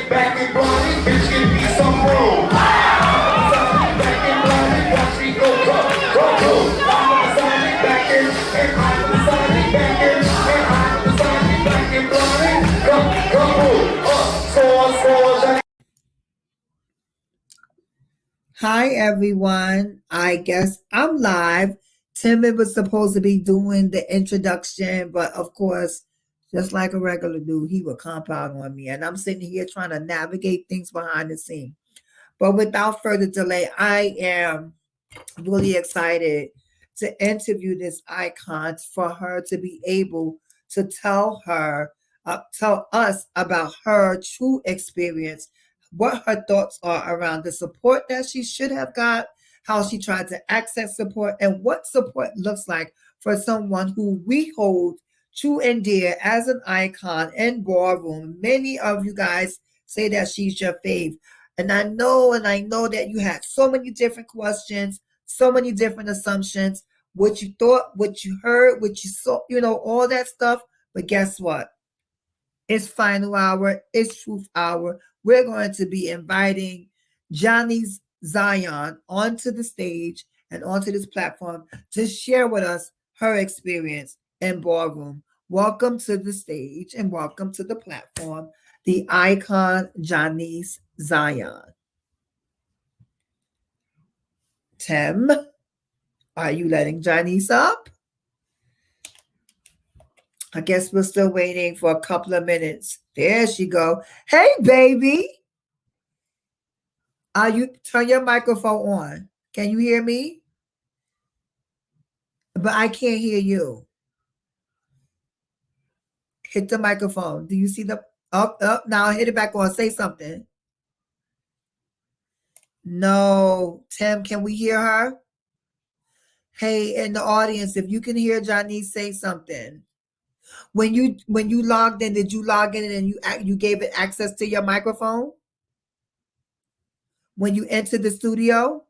back and blind, bitch, give me some room. Back and blind, watch me go, I'm Sonic back in, and I'm Sonic back in, and I'm Sonic back and blind. Hi everyone. I guess I'm live. Tim was supposed to be doing the introduction, but of course, just like a regular dude, he would compound on me. And I'm sitting here trying to navigate things behind the scene. But without further delay, I am really excited to interview this icon for her to be able to tell us about her true experience, what her thoughts are around the support that she should have got, how she tried to access support, and what support looks like for someone who we hold true and dear as an icon in Ballroom. Many of you guys say that she's your fave. And I know that you had so many different questions, so many different assumptions, what you thought, what you heard, what you saw, all that stuff. But guess what? It's final hour. It's truth hour. We're going to be inviting Johnny Zion onto the stage and onto this platform to share with us her experience in Ballroom. Welcome to the stage and welcome to the platform, the icon Janice Zion. Tim, are you letting Janice up? I guess we're still waiting for a couple of minutes. There she go. Hey, baby. Turn your microphone on? Can you hear me? But I can't hear you. Hit the microphone. Do you see the up? Now hit it back on. Say something. No, Tim, can we hear her? Hey, in the audience, if you can hear Janice, say something. When you logged in, did you log in and you gave it access to your microphone? When you entered the studio?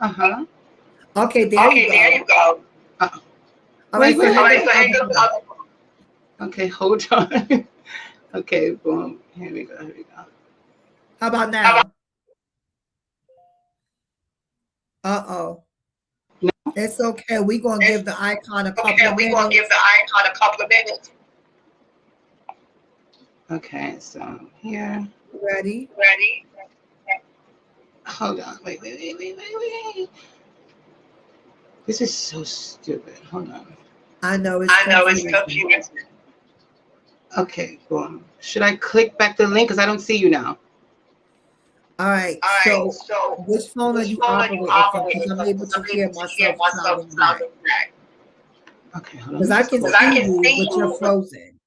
Uh-huh. Okay, there you go. Uh-oh. All right, Okay, hold on. Okay, boom. Here we go. How about now? Uh-oh. No. It's okay. We're going to give the icon a couple of minutes. Okay, so here. Ready? Hold on. Wait. This is so stupid. Hold on. I know it's confusing. Okay, boom. Should I click back the link? Because I don't see you now. All right. So which phone are you operating from? Because I'm able to hear myself sounding back. Okay, hold on. Because I can see you, but you're frozen.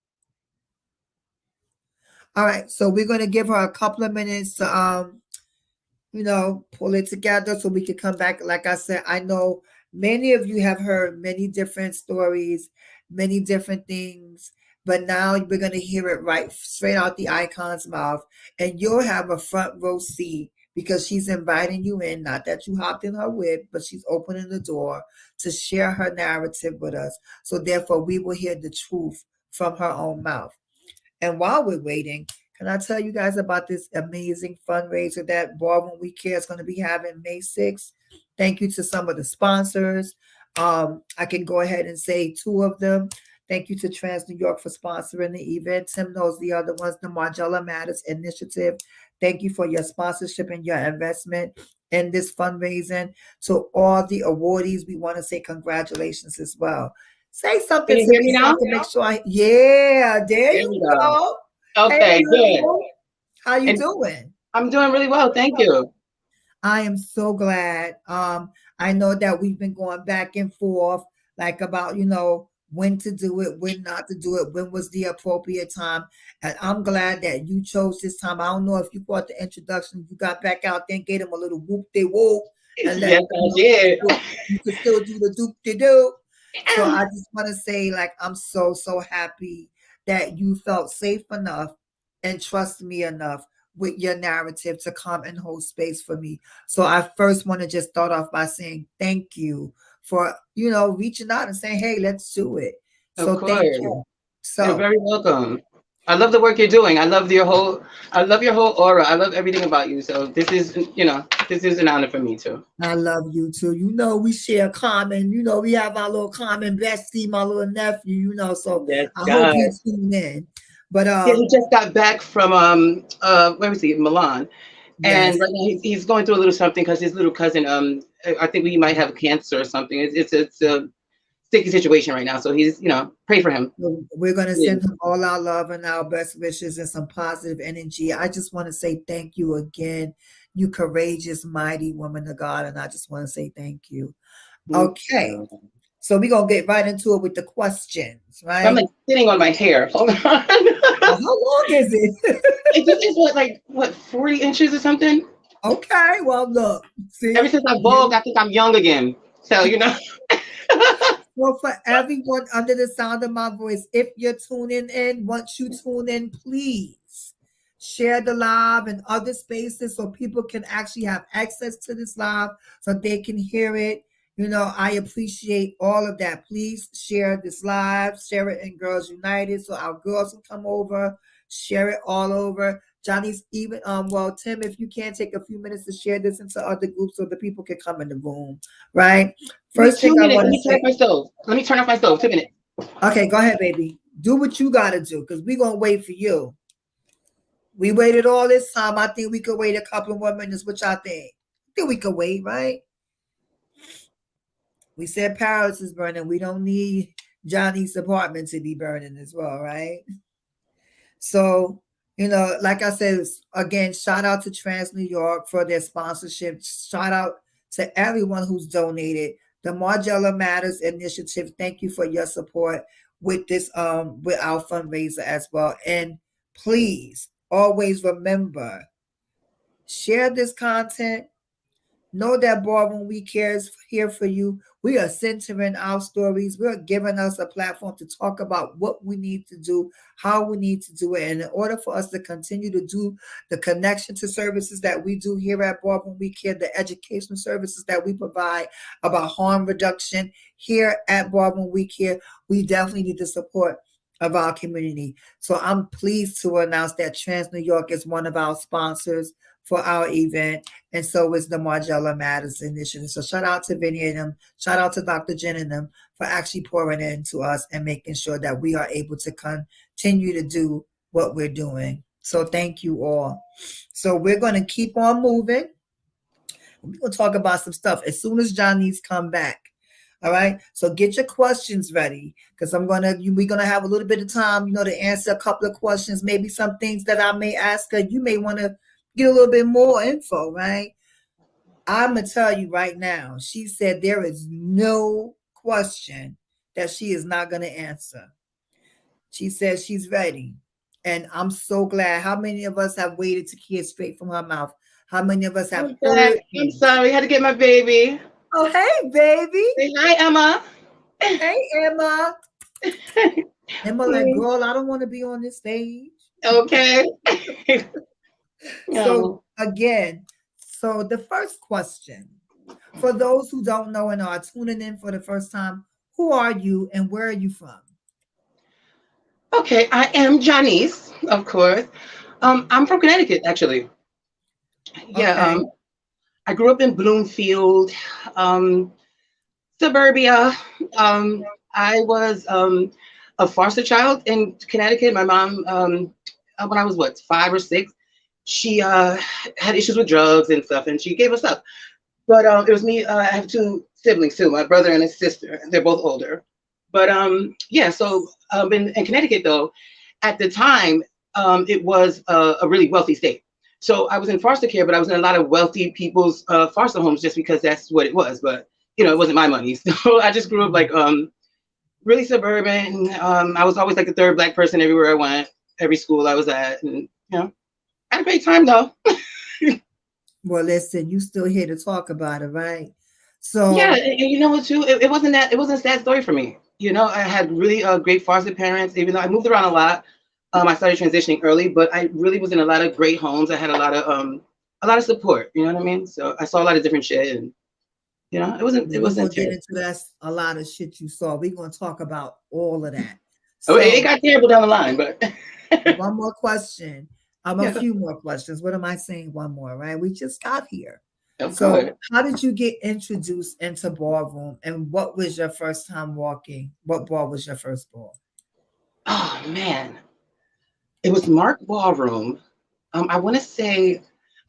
All right. So we're going to give her a couple of minutes to, pull it together so we can come back. Like I said, I know many of you have heard many different stories, many different things. But now we're going to hear it right straight out the icon's mouth. And you'll have a front row seat because she's inviting you in. Not that you hopped in her whip, but she's opening the door to share her narrative with us. So therefore, we will hear the truth from her own mouth. And while we're waiting, can I tell you guys about this amazing fundraiser that Ballroom We Care is going to be having May 6th? Thank you to some of the sponsors. I can go ahead and say two of them. Thank you to Trans New York for sponsoring the event. Tim knows the other ones, the Margella Matters Initiative. Thank you for your sponsorship and your investment in this fundraising. To all the awardees, we want to say congratulations as well. Say something to me now? To make sure there you go. Okay, hey, good. How you doing? I'm doing really well. Thank you. I am so glad. I know that we've been going back and forth, like about, when to do it, when not to do it, when was the appropriate time. And I'm glad that you chose this time. I don't know if you brought the introduction, you got back out there and gave them a little whoop-de-whoop. Yes, I did. You can still do the doop-de-doop. So I just want to say, like, I'm so happy that you felt safe enough and trust me enough with your narrative to come and hold space for me. So I first want to just start off by saying thank you for, reaching out and saying, hey, let's do it. So thank you. So you're very welcome. I love the work you're doing. I love your whole aura. I love everything about you. So this is, this is an honor for me too. I love you too. We share common, we have our little common bestie, my little nephew, so Yes, I hope God. you tune in. But Yeah, he just got back from where was he? Milan. And yes, right now he's going through a little something because his little cousin, I think we might have cancer or something. It's a sticky situation right now. So he's, pray for him. so we're going to Yeah. send him all our love and our best wishes and some positive energy. I just want to say thank you again, you courageous, mighty woman of God. And I just want to say thank you. Thank Okay. you. So we're going to get right into it with the questions, I'm right? like sitting on my hair. Hold on. How long is it? It's what 40 inches or something? Okay. Well, look, Ever see, since I bald, I think I'm young again. So, well, for everyone under the sound of my voice, if you're tuning in, once you tune in, please share the live in other spaces so people can actually have access to this live so they can hear it. I appreciate all of that. Please share this live, share it in Girls United so our girls can come over, share it all over. Johnny's even well, Tim, if you can take a few minutes to share this into other groups so the people can come in the room, right? Give me First thing two I minutes. want Let to me turn say, off my stove. Let me turn off my stove. 2 minutes. okay, go ahead, baby. Do what you got to do because we're going to wait for you. We waited all this time. I think we could wait a couple more minutes, which I think. I think we could wait, right? We said Paris is burning. We don't need Johnny's apartment to be burning as well, right? So, like I said, again, shout out to Trans New York for their sponsorship. Shout out to everyone who's donated. The Margella Matters Initiative, thank you for your support with this with our fundraiser as well. And please always remember, share this content. Know that Ballroom We Care is here for you. We are centering our stories. We're giving us a platform to talk about what we need to do, how we need to do it. And in order for us to continue to do the connection to services that we do here at Ballroom We Care, the educational services that we provide about harm reduction here at Ballroom We Care, we definitely need the support of our community. So I'm pleased to announce that Trans New York is one of our sponsors for our event, and so is the Margella Matters Initiative. So shout out to Vinny and them, shout out to Dr. Jen and them for actually pouring into us and making sure that we are able to continue to do what we're doing. So thank you all. So we're going to keep on moving. We're going to talk about some stuff as soon as Johnny's come back. All right. So get your questions ready because we're gonna have a little bit of time, to answer a couple of questions, maybe some things that I may ask her. You may want to get a little bit more info, right? I'm gonna tell you right now. She said there is no question that she is not gonna answer. She says she's ready, and I'm so glad. How many of us have waited to hear straight from her mouth? How many of us have I'm back. heard? I'm sorry. I had to get my baby. Oh, hey, baby. Say hi, Emma. Hey, Emma. Emma, like, girl, I don't want to be on this stage. Okay. So again, so the first question, for those who don't know and are tuning in for the first time, who are you and where are you from? Okay, I am Janice, of course. I'm from Connecticut, actually. Yeah, Okay. I grew up in Bloomfield, um, suburbia. I was a foster child in Connecticut. My mom, when I was 5 or 6, she had issues with drugs and stuff, and she gave us up. But it was me. I have 2 siblings too, my brother and his sister. They're both older. But yeah, so in Connecticut though, at the time, it was a really wealthy state. So I was in foster care, but I was in a lot of wealthy people's foster homes just because that's what it was. But it wasn't my money. So I just grew up like really suburban. I was always like the third Black person everywhere I went, every school I was at, and I had a great time though. Well, listen, you still here to talk about it, right? So Yeah, and you know what too? It wasn't a sad story for me. I had really great foster parents, even though I moved around a lot. I started transitioning early, but I really was in a lot of great homes. I had a lot of support. You know what I mean? So I saw a lot of different shit, and it we're gonna wasn't get terrible. into that a lot of shit you saw. We're gonna talk about all of that. Oh, it So got terrible down the line, but One more question. A Yeah, few more questions. What am I saying? One more, right? We just got here. I'm So, good. how did you get introduced into ballroom, and what was your first time walking? What ball was your first ball? Oh man, it was Mark Ballroom. I want to say,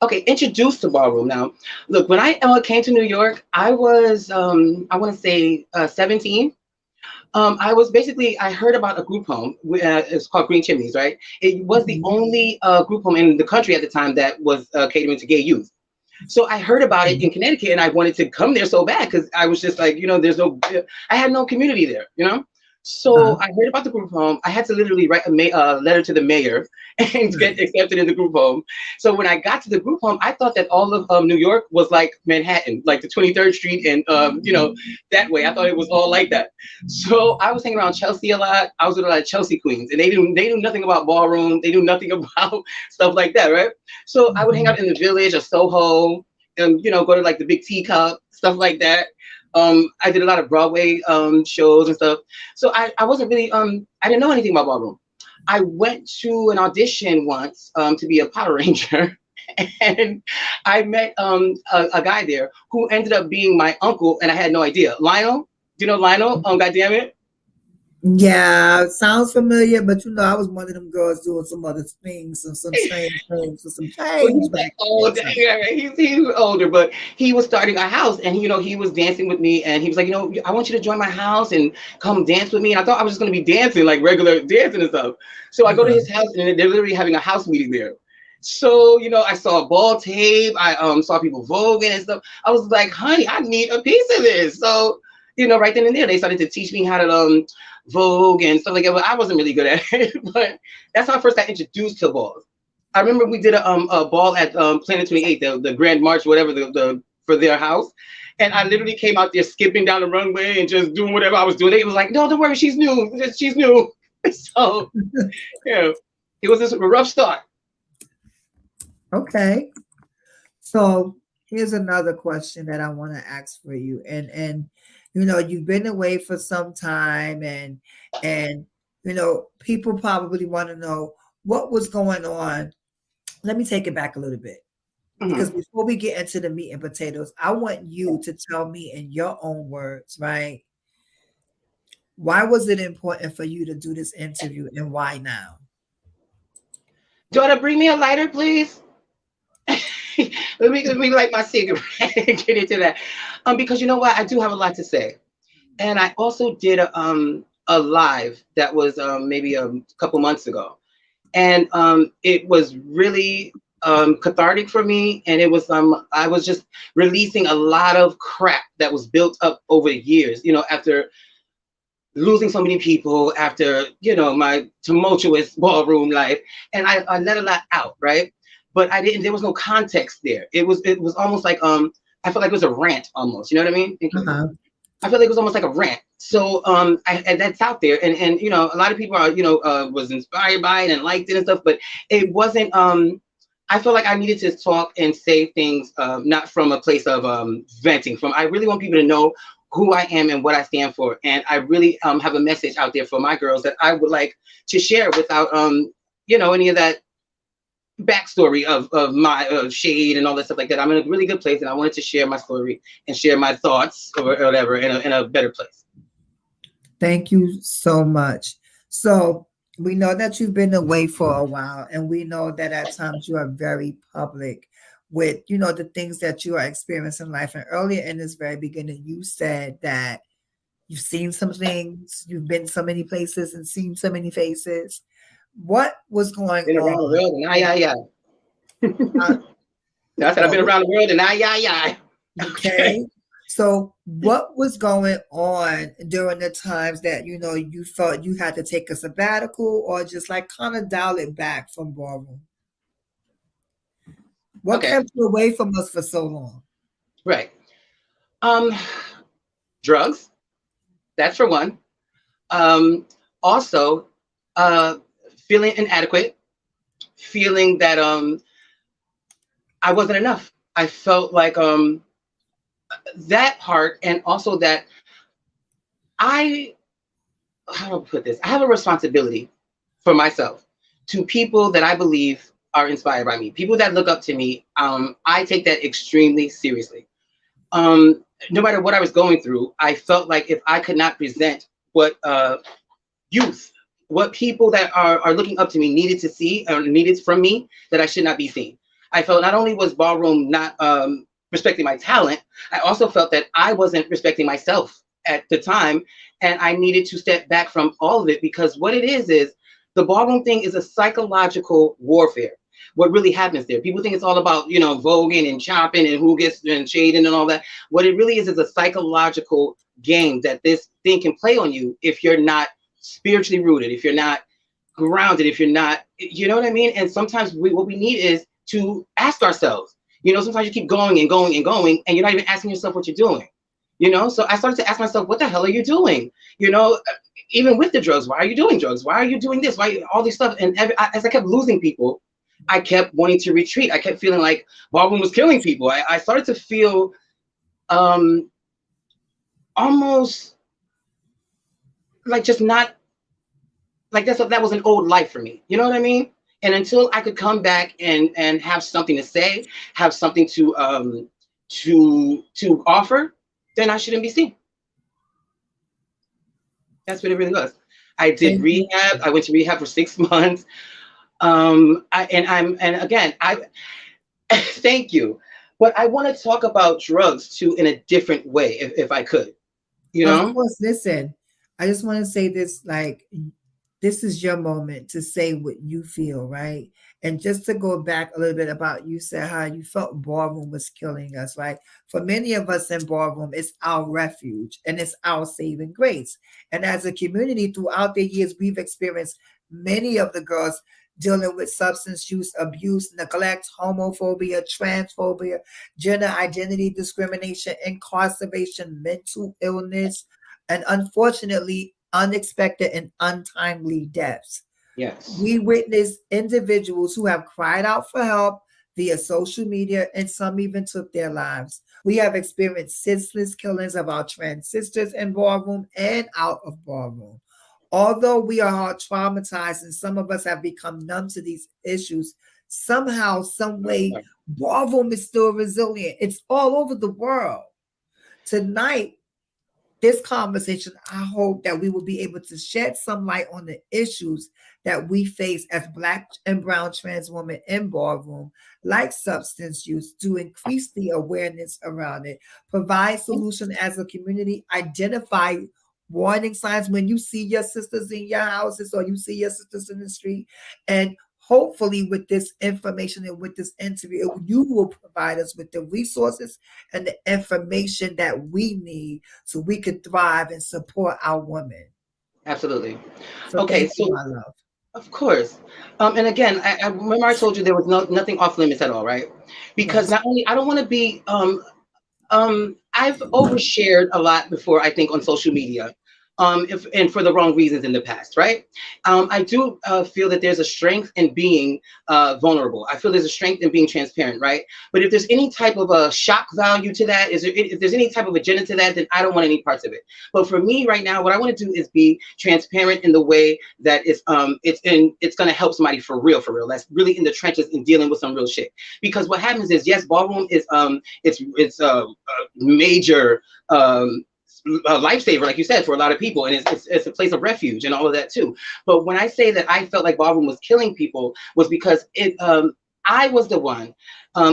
okay, introduced to ballroom. Now, look, when I came to New York, I was, I want to say, 17. I was basically, I heard about a group home. It's called Green Chimneys, right? It was the Mhm. only group home in the country at the time that was catering to gay youth. So I heard about it in Connecticut, and I wanted to come there so bad because I was just like, there's no, I had no community there. Uh-huh. So I heard about the group home. I had to literally write a letter to the mayor and get Right. accepted in the group home. So when I got to the group home, I thought that all of New York was like Manhattan, like the 23rd Street and that way. I thought it was all like that. So I was hanging around Chelsea a lot. I was with a lot of Chelsea queens, and they knew nothing about ballroom. They knew nothing about stuff like that, right? So I would hang Mhm. out in the Village or Soho, and go to like the Big Teacup, stuff like that. I did a lot of Broadway shows and stuff. So I wasn't really I didn't know anything about ballroom. I went to an audition once to be a Power Ranger. And I met a guy there who ended up being my uncle, and I had no idea. Lionel, do you know Lionel? God damn it. Yeah, sounds familiar, but I was one of them girls doing some other things, some strange things, with some Well, change he's like back in old. that time. Yeah, he's older, but he was starting a house, and he was dancing with me, and he was like, I want you to join my house and come dance with me. And I thought I was just gonna be dancing like regular dancing and stuff. So I go to Uh-huh. his house, and they're literally having a house meeting there. So I saw a ball tape. I saw people voguing and stuff. I was like, honey, I need a piece of this. So right then and there, they started to teach me how to vogue and stuff like that. But I wasn't really good at it. But that's how I first got introduced to balls. I remember we did a ball at Planet 28, the Grand March, whatever for their house, and I literally came out there skipping down the runway and just doing whatever I was doing. It was like, no, don't worry, she's new, she's new. So yeah, it was just a rough start. Okay. So here's another question that I want to ask for you. And you've been away for some time, and people probably want to know what was going on. Let me take it back a little bit. Because Hmm. before we get into the meat and potatoes, I want you to tell me in your own words, right? Why was it important for you to do this interview, and why now? Daughter, bring me a lighter, please. let me light my cigarette and get into that. Because you know what, I do have a lot to say. And I also did a live that was maybe a couple months ago, and it was really cathartic for me. And it was I was just releasing a lot of crap that was built up over years. After losing so many people, after my tumultuous ballroom life, and I let a lot out, right? But I didn't. There was no context there. It was almost like I felt like it was a rant almost. You know what I mean? Thank you. Uh-huh. I feel like it was almost like a rant. So and that's out there, and a lot of people are was inspired by it and liked it and stuff, but it wasn't. I feel like I needed to talk and say things not from a place of venting. From I really want people to know who I am and what I stand for, and I really have a message out there for my girls that I would like to share without any of that backstory of my shade and all that stuff like that. I'm in a really good place, and I wanted to share my story and share my thoughts or whatever in a better place. Thank you so much. So we know that you've been away for a while, and we know that at times you are very public with, the things that you are experiencing in life. And earlier in this very beginning, you said that you've seen some things, you've been so many places and seen so many faces. What was going Been around the on? world and I, yeah. Uh, I said I've what been was around the world and I, yeah. Okay. okay? So what was going on during the times that you felt you had to take a sabbatical, or just like kind of dial it back from ballroom? What Okay. kept you away from us for so long? Right. Um, Drugs. That's for one. Um, Also, uh, feeling inadequate, feeling that I wasn't enough. I felt like that part, and also that I how do I put this? I have a responsibility for myself to people that I believe are inspired by me, people that look up to me. I take that extremely seriously. No matter what I was going through, I felt like if I could not present what youth, what people that are looking up to me needed to see or needed from me, that I should not be seen. I felt not only was Ballroom not respecting my talent, I also felt that I wasn't respecting myself at the time, and I needed to step back from all of it, because what it is the Ballroom thing is a psychological warfare. What really happens there? People think it's all about, voguing and chopping and who gets and shading and all that. What it really is a psychological game that this thing can play on you if you're not spiritually rooted, if you're not grounded, if you're not, you know what I mean? And sometimes what we need is to ask ourselves, sometimes you keep going and going and going, and you're not even asking yourself what you're doing. So I started to ask myself, what the hell are you doing? Even with the drugs, why are you doing drugs? Why are you doing this? Why all this stuff? And as I kept losing people, I kept wanting to retreat. I kept feeling like Ballroom was killing people. I started to feel almost like just not like that was an old life for me. You know what I mean? And until I could come back and have something to say, have something to offer, then I shouldn't be seen. That's what it really was. I did Thank you. rehab. I went to rehab for 6 months. And again, I thank you. But I want to talk about drugs too in a different way, if I could, you Of know? course, listen, I just want to say this, like, this is your moment to say what you feel, right? And just to go back a little bit about, you said how you felt Ballroom was killing us, right? For many of us in Ballroom, it's our refuge and it's our saving grace. And as a community, throughout the years, we've experienced many of the girls dealing with substance use, abuse, neglect, homophobia, transphobia, gender identity discrimination, incarceration, mental illness, and unfortunately, unexpected and untimely deaths. Yes. We witness individuals who have cried out for help via social media, and some even took their lives. We have experienced senseless killings of our trans sisters in Ballroom and out of Ballroom. Although we are traumatized and some of us have become numb to these issues, somehow, some way, Ballroom is still resilient. It's all over the world. Tonight, this conversation, I hope that we will be able to shed some light on the issues that we face as Black and brown trans women in Ballroom, like substance use, to increase the awareness around it, provide solution as a community, identify warning signs when you see your sisters in your houses or you see your sisters in the street, and hopefully with this information and with this interview, you will provide us with the resources and the information that we need so we can thrive and support our women. Absolutely. So Okay, thank you, so my love. of course. And again, I remember I told you there was nothing off limits at all, right? Because Yes. not only I don't want to be I've overshared a lot before, I think, on social media, if and for the wrong reasons in the past, right? I do feel that there's a strength in being vulnerable. I feel there's a strength in being transparent, right? But if there's any type of a shock value to that, if there's any type of agenda to that, then I don't want any parts of it. But for me right now, what I want to do is be transparent in the way that it's going to help somebody for real, for real. That's really in the trenches and dealing with some real shit. Because what happens is, yes, Ballroom is it's a major a lifesaver, like you said, for a lot of people, and it's a place of refuge and all of that too. But when I say that I felt like Ballroom was killing people, was because I was the one,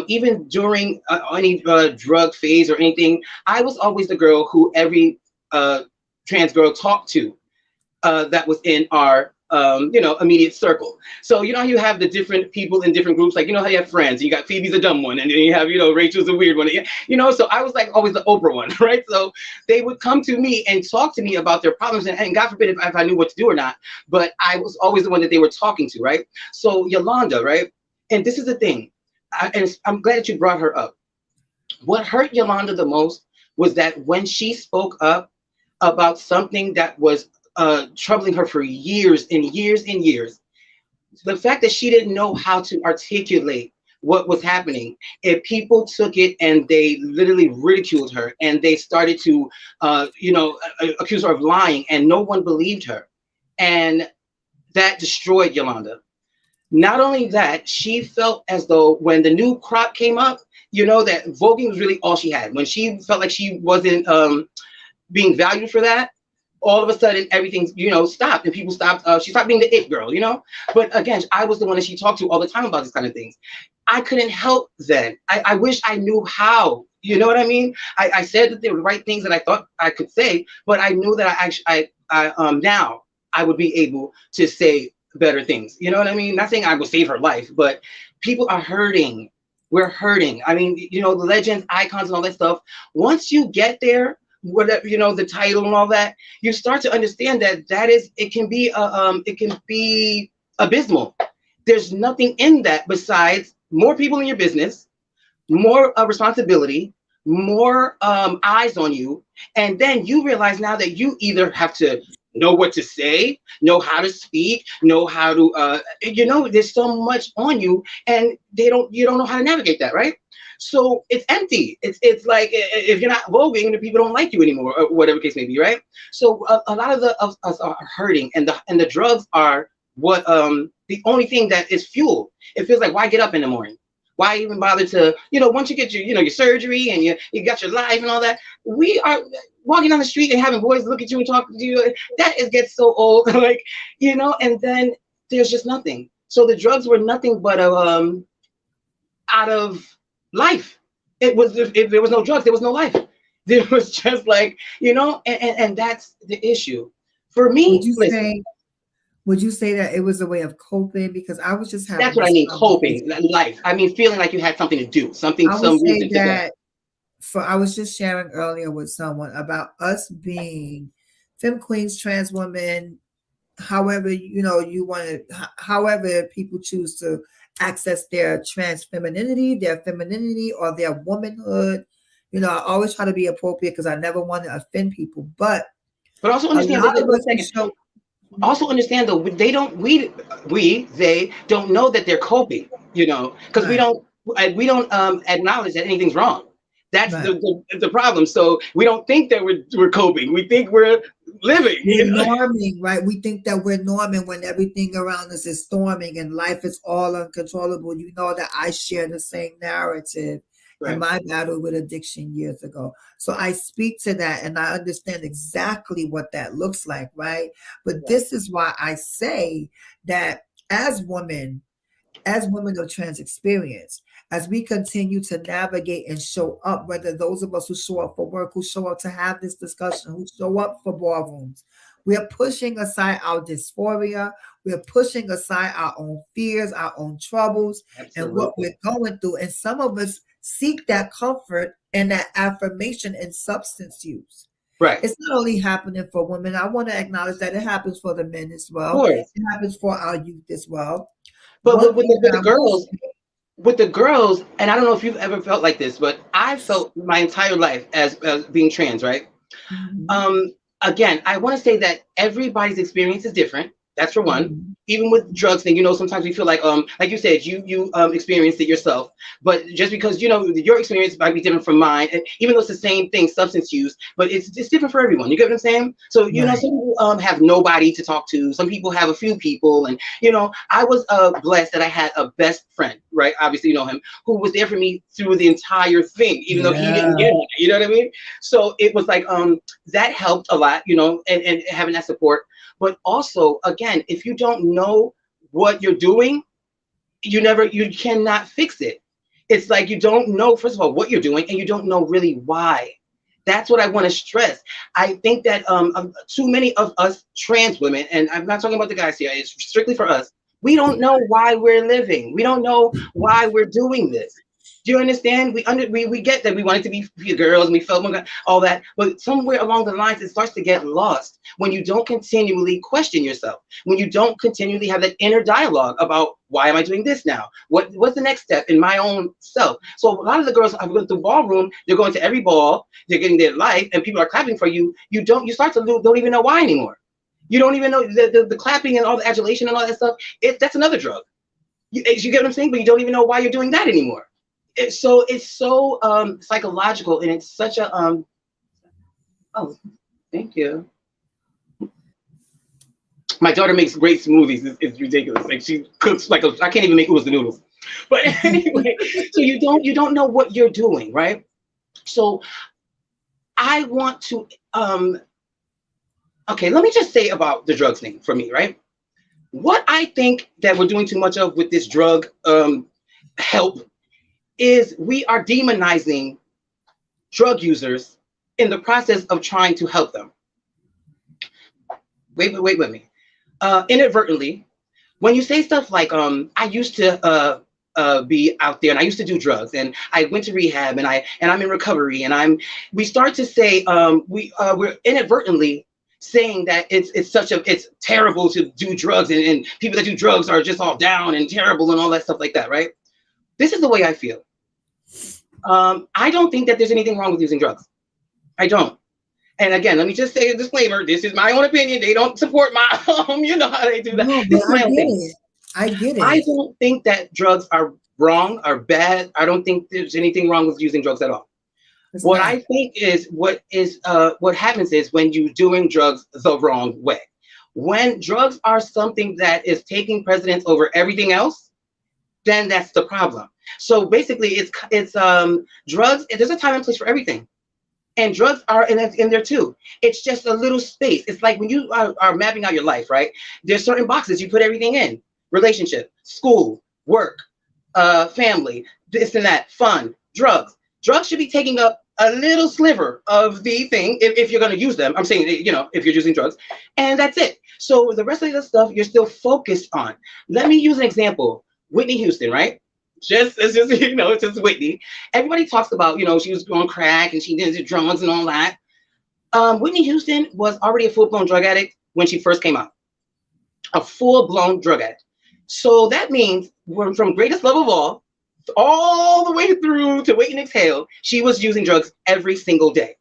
even during any drug phase or anything, I was always the girl who every trans girl talked to, that was in our immediate circle. So you know how you have the different people in different groups, like how you have friends, you got Phoebe's a dumb one, and then you have Rachel's a weird one, so I was like always the Oprah one, right? So they would come to me and talk to me about their problems, and God forbid if I knew what to do or not, but I was always the one that they were talking to, right? So Yolanda, right? And this is the thing, and I'm glad that you brought her up. What hurt Yolanda the most was that when she spoke up about something that was troubling her for years and years and years, the fact that she didn't know how to articulate what was happening, if people took it and they literally ridiculed her and they started to accuse her of lying, and no one believed her, and that destroyed Yolanda. Not only that, she felt as though when the new crop came up, that voguing was really all she had. When she felt like she wasn't being valued for that, all of a sudden everything stopped, and people stopped. She stopped being the it girl. But again, I was the one that she talked to all the time about these kind of things. I couldn't help then. I wish I knew how. You know what I mean? I said that they were the right things that I thought I could say, but I knew that now I would be able to say better things. You know what I mean? Not saying I would save her life, but people are hurting. We're hurting. I mean, the legends, icons, and all that stuff. Once you get there, whatever, the title and all that, you start to understand it can be abysmal. There's nothing in that besides more people in your business, more responsibility, more eyes on you. And then you realize now that you either have to know what to say, know how to speak, know how to, there's so much on you, and you don't know how to navigate that, right? So it's empty. It's like if you're not voguing, the people don't like you anymore, or whatever case may be, right? So a lot of us are hurting, and the drugs are what the only thing that is fuel. It feels like, why get up in the morning? Why even bother to, once you get your surgery and you got your life and all that, we are walking down the street and having boys look at you and talk to you. Gets so old, like, and then there's just nothing. So the drugs were nothing but out of life. It was, if there was no drugs, there was no life. There was just like, and that's the issue. For me, listen. Would you say that it was a way of coping? Because I was just having That's what I mean, coping, life. I mean, feeling like you had something to do, some reason to go. I was just sharing earlier with someone about us being femme queens, trans women, however, you want to, however people choose to access their trans femininity, or their womanhood. I always try to be appropriate because I never want to offend people. But also understand also understand though, they don't know that they're coping, because right. we don't acknowledge that anything's wrong. That's right. the problem. So we don't think that we're coping. We think we're living. We're norming, right? We think that we're norming when everything around us is storming and life is all uncontrollable. You know that I share the same narrative. Right. In my battle with addiction years ago. So I speak to that and I understand exactly what that looks like, right? But this is why I say that as women of trans experience, as we continue to navigate and show up, whether those of us who show up for work, who show up to have this discussion, who show up for ballrooms, we are pushing aside our dysphoria. We're pushing aside our own fears, our own troubles, absolutely, and what we're going through. And some of us seek that comfort and that affirmation in substance use. Right. It's not only happening for women. I want to acknowledge that it happens for the men as well. It happens for our youth as well. But with the girls, and I don't know if you've ever felt like this, but I felt my entire life as being trans, right? Mm-hmm. Again, I want to say that everybody's experience is different. That's for one. Mm-hmm. Even with drugs thing, sometimes we feel like you said, you experienced it yourself, but just because your experience might be different from mine, and even though it's the same thing, substance use, but it's different for everyone. You get what I'm saying? So some people have nobody to talk to. Some people have a few people, and I was blessed that I had a best friend, right? Obviously, you know him, who was there for me through the entire thing, even though he didn't get it. You know what I mean? So it was like that helped a lot, and having that support. But also, again, if you don't know what you're doing, you cannot fix it. It's like you don't know, first of all, what you're doing, and you don't know really why. That's what I want to stress. I think that too many of us trans women, and I'm not talking about the guys here, it's strictly for us, we don't know why we're living. We don't know why we're doing this. Do you understand? We get that we wanted to be girls and we felt all that, but somewhere along the lines it starts to get lost when you don't continually question yourself, when you don't continually have that inner dialogue about why am I doing this now? What's the next step in my own self? So a lot of the girls have gone through Ballroom, they're going to every ball, they're getting their life, and people are clapping for you. You start to don't even know why anymore. You don't even know the clapping and all the adulation and all that stuff. That's another drug. You get what I'm saying? But you don't even know why you're doing that anymore. It's so psychological, and it's such a oh, thank you. My daughter makes great smoothies. It's ridiculous. Like she cooks like I can't even make oodles and noodles. But anyway, so you don't know what you're doing, right? So I want to okay, let me just say about the drugs thing for me, right? What I think that we're doing too much of with this drug help is we are demonizing drug users in the process of trying to help them. Wait with me. Inadvertently, when you say stuff like I used to be out there and I used to do drugs and I went to rehab and I'm in recovery and we start to say we're inadvertently saying that it's terrible to do drugs and people that do drugs are just all down and terrible and all that stuff like that, right? This is the way I feel. I don't think that there's anything wrong with using drugs. I don't. And again, let me just say a disclaimer. This is my own opinion. They don't support my you know how they do that. No, This but is my own thing. I get it. I don't think that drugs are wrong or bad. I don't think there's anything wrong with using drugs at all. It's What not. I think is what happens is when you're doing drugs the wrong way. When drugs are something that is taking precedence over everything else, then that's the problem. So basically, it's drugs. There's a time and place for everything, and drugs are in there too. It's just a little space. It's like when you are mapping out your life, right? There's certain boxes you put everything in: relationship, school, work, family, this and that, fun, drugs. Drugs should be taking up a little sliver of the thing if you're going to use them. I'm saying, if you're using drugs, and that's it. So the rest of the stuff you're still focused on. Let me use an example. Whitney Houston, right? It's just Whitney. Everybody talks about, she was on crack and she did drugs and all that. Whitney Houston was already a full-blown drug addict when she first came out. A full-blown drug addict. So that means from Greatest Love of all the way through to Wait and Exhale, she was using drugs every single day.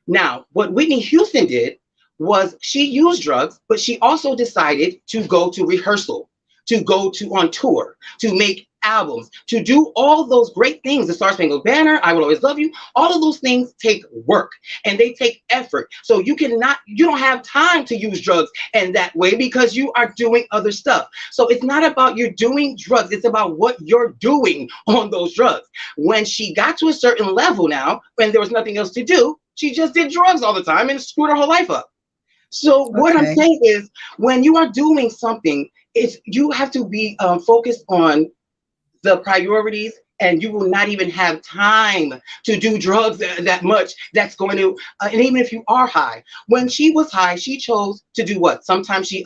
Now, what Whitney Houston did was she used drugs, but she also decided to go to rehearsal, to go on tour, to make albums, to do all those great things. The Star Spangled Banner, I Will Always Love You, all of those things take work and they take effort. So you don't have time to use drugs in that way because you are doing other stuff. So it's not about you doing drugs. It's about what you're doing on those drugs. When she got to a certain level now, when there was nothing else to do, she just did drugs all the time and screwed her whole life up. So what I'm saying is when you are doing something, you have to be focused on the priorities, and you will not even have time to do drugs that much. That's going to, and even if you are high, when she was high, she chose to do what? Sometimes she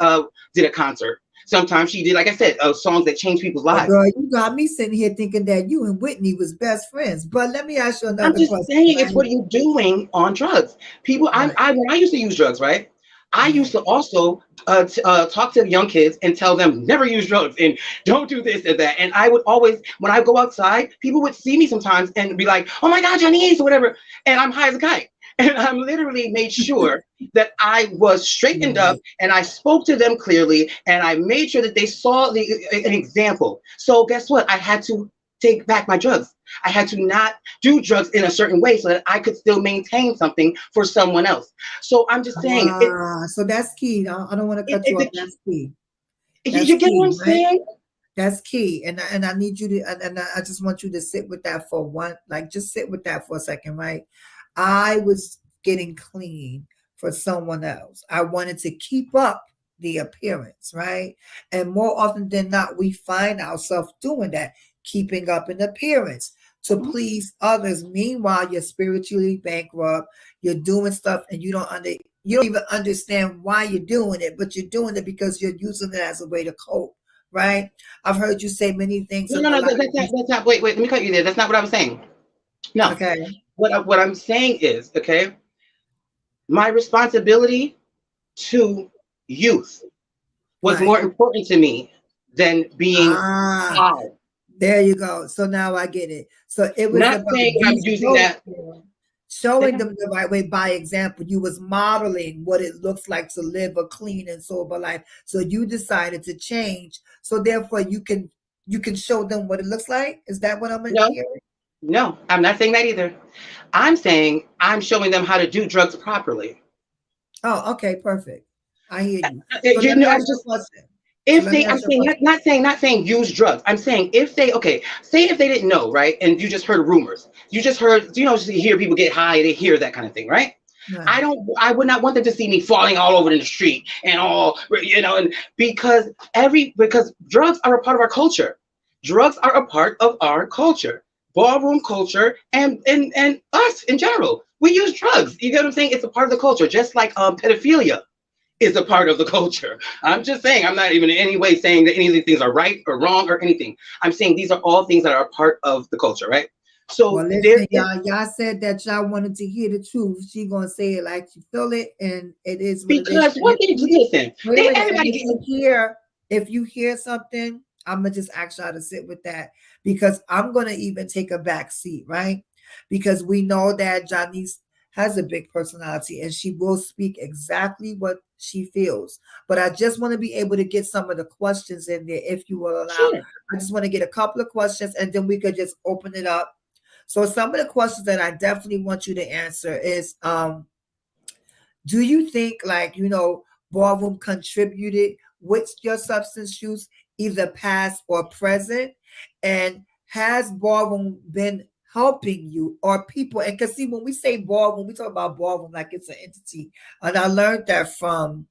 did a concert. Sometimes she did, like I said, songs that change people's lives. Girl, you got me sitting here thinking that you and Whitney was best friends. But let me ask you another I'm just question. saying, it's what you're doing on drugs. People, when I used to use drugs, right? I used to also talk to young kids and tell them never use drugs and don't do this and that. And I would always, when I go outside, people would see me sometimes and be like, "Oh my God, Janice," or whatever. And I'm high as a kite. And I'm literally made sure that I was straightened up and I spoke to them clearly and I made sure that they saw an example. So guess what? I had to take back my drugs. I had to not do drugs in a certain way so that I could still maintain something for someone else. So I'm just saying. So that's key. I don't want to cut you off. That's key. You get what I'm saying? That's key. And I need you to, and I just want you to sit with that just sit with that for a second, right? I was getting clean for someone else. I wanted to keep up the appearance, right? And more often than not, we find ourselves doing that, keeping up an appearance to please others. Meanwhile, you're spiritually bankrupt. You're doing stuff and you don't even understand why you're doing it, but you're doing it because you're using it as a way to cope, right? I've heard you say many things. No, that's not. Wait. Let me cut you there. That's not what I was saying. No. Okay. What I'm saying is, okay, my responsibility to youth was more important to me than being high. There you go. So now I get it. So it was not about saying I'm using that. Showing them the right way by example. You was modeling what it looks like to live a clean and sober life. So you decided to change. So therefore you can show them what it looks like. Is that what I'm hearing? No, I'm not saying that either. I'm saying I'm showing them how to do drugs properly. Oh, okay, perfect. I hear you. So You let me know, I'm ask you just a question. So if let me they, I'm ask you a saying question. not saying use drugs. I'm saying if they, okay, say if they didn't know, right, and you just heard rumors, you just heard, you know, just hear people get high, they hear that kind of thing, right? Right. I would not want them to see me falling all over in the street and all, you know, and because drugs are a part of our culture. Drugs are a part of our culture, ballroom culture, and us in general. We use drugs. You get what I'm saying? It's a part of the culture, just like pedophilia is a part of the culture. I'm just saying, I'm not even in any way saying that any of these things are right or wrong or anything. I'm saying these are all things that are a part of the culture, right? So Well, there listen, is, y'all said that y'all wanted to hear the truth. She gonna say it like she feel it, and it is what it is. because what they do, listen, Wait a they minute. And everybody get, if you hear something, I'm gonna just ask y'all to sit with that because I'm gonna even take a back seat, right? Because we know that Janice has a big personality and she will speak exactly what she feels. But I just want to be able to get some of the questions in there, if you will allow. sure. I just want to get a couple of questions and then we could just open it up. So some of the questions that I definitely want you to answer is do you think, like, ballroom contributed with your substance use, either past or present? And has ballroom been helping you or people? And because see, when we say ballroom, we talk about ballroom like it's an entity. And I learned that from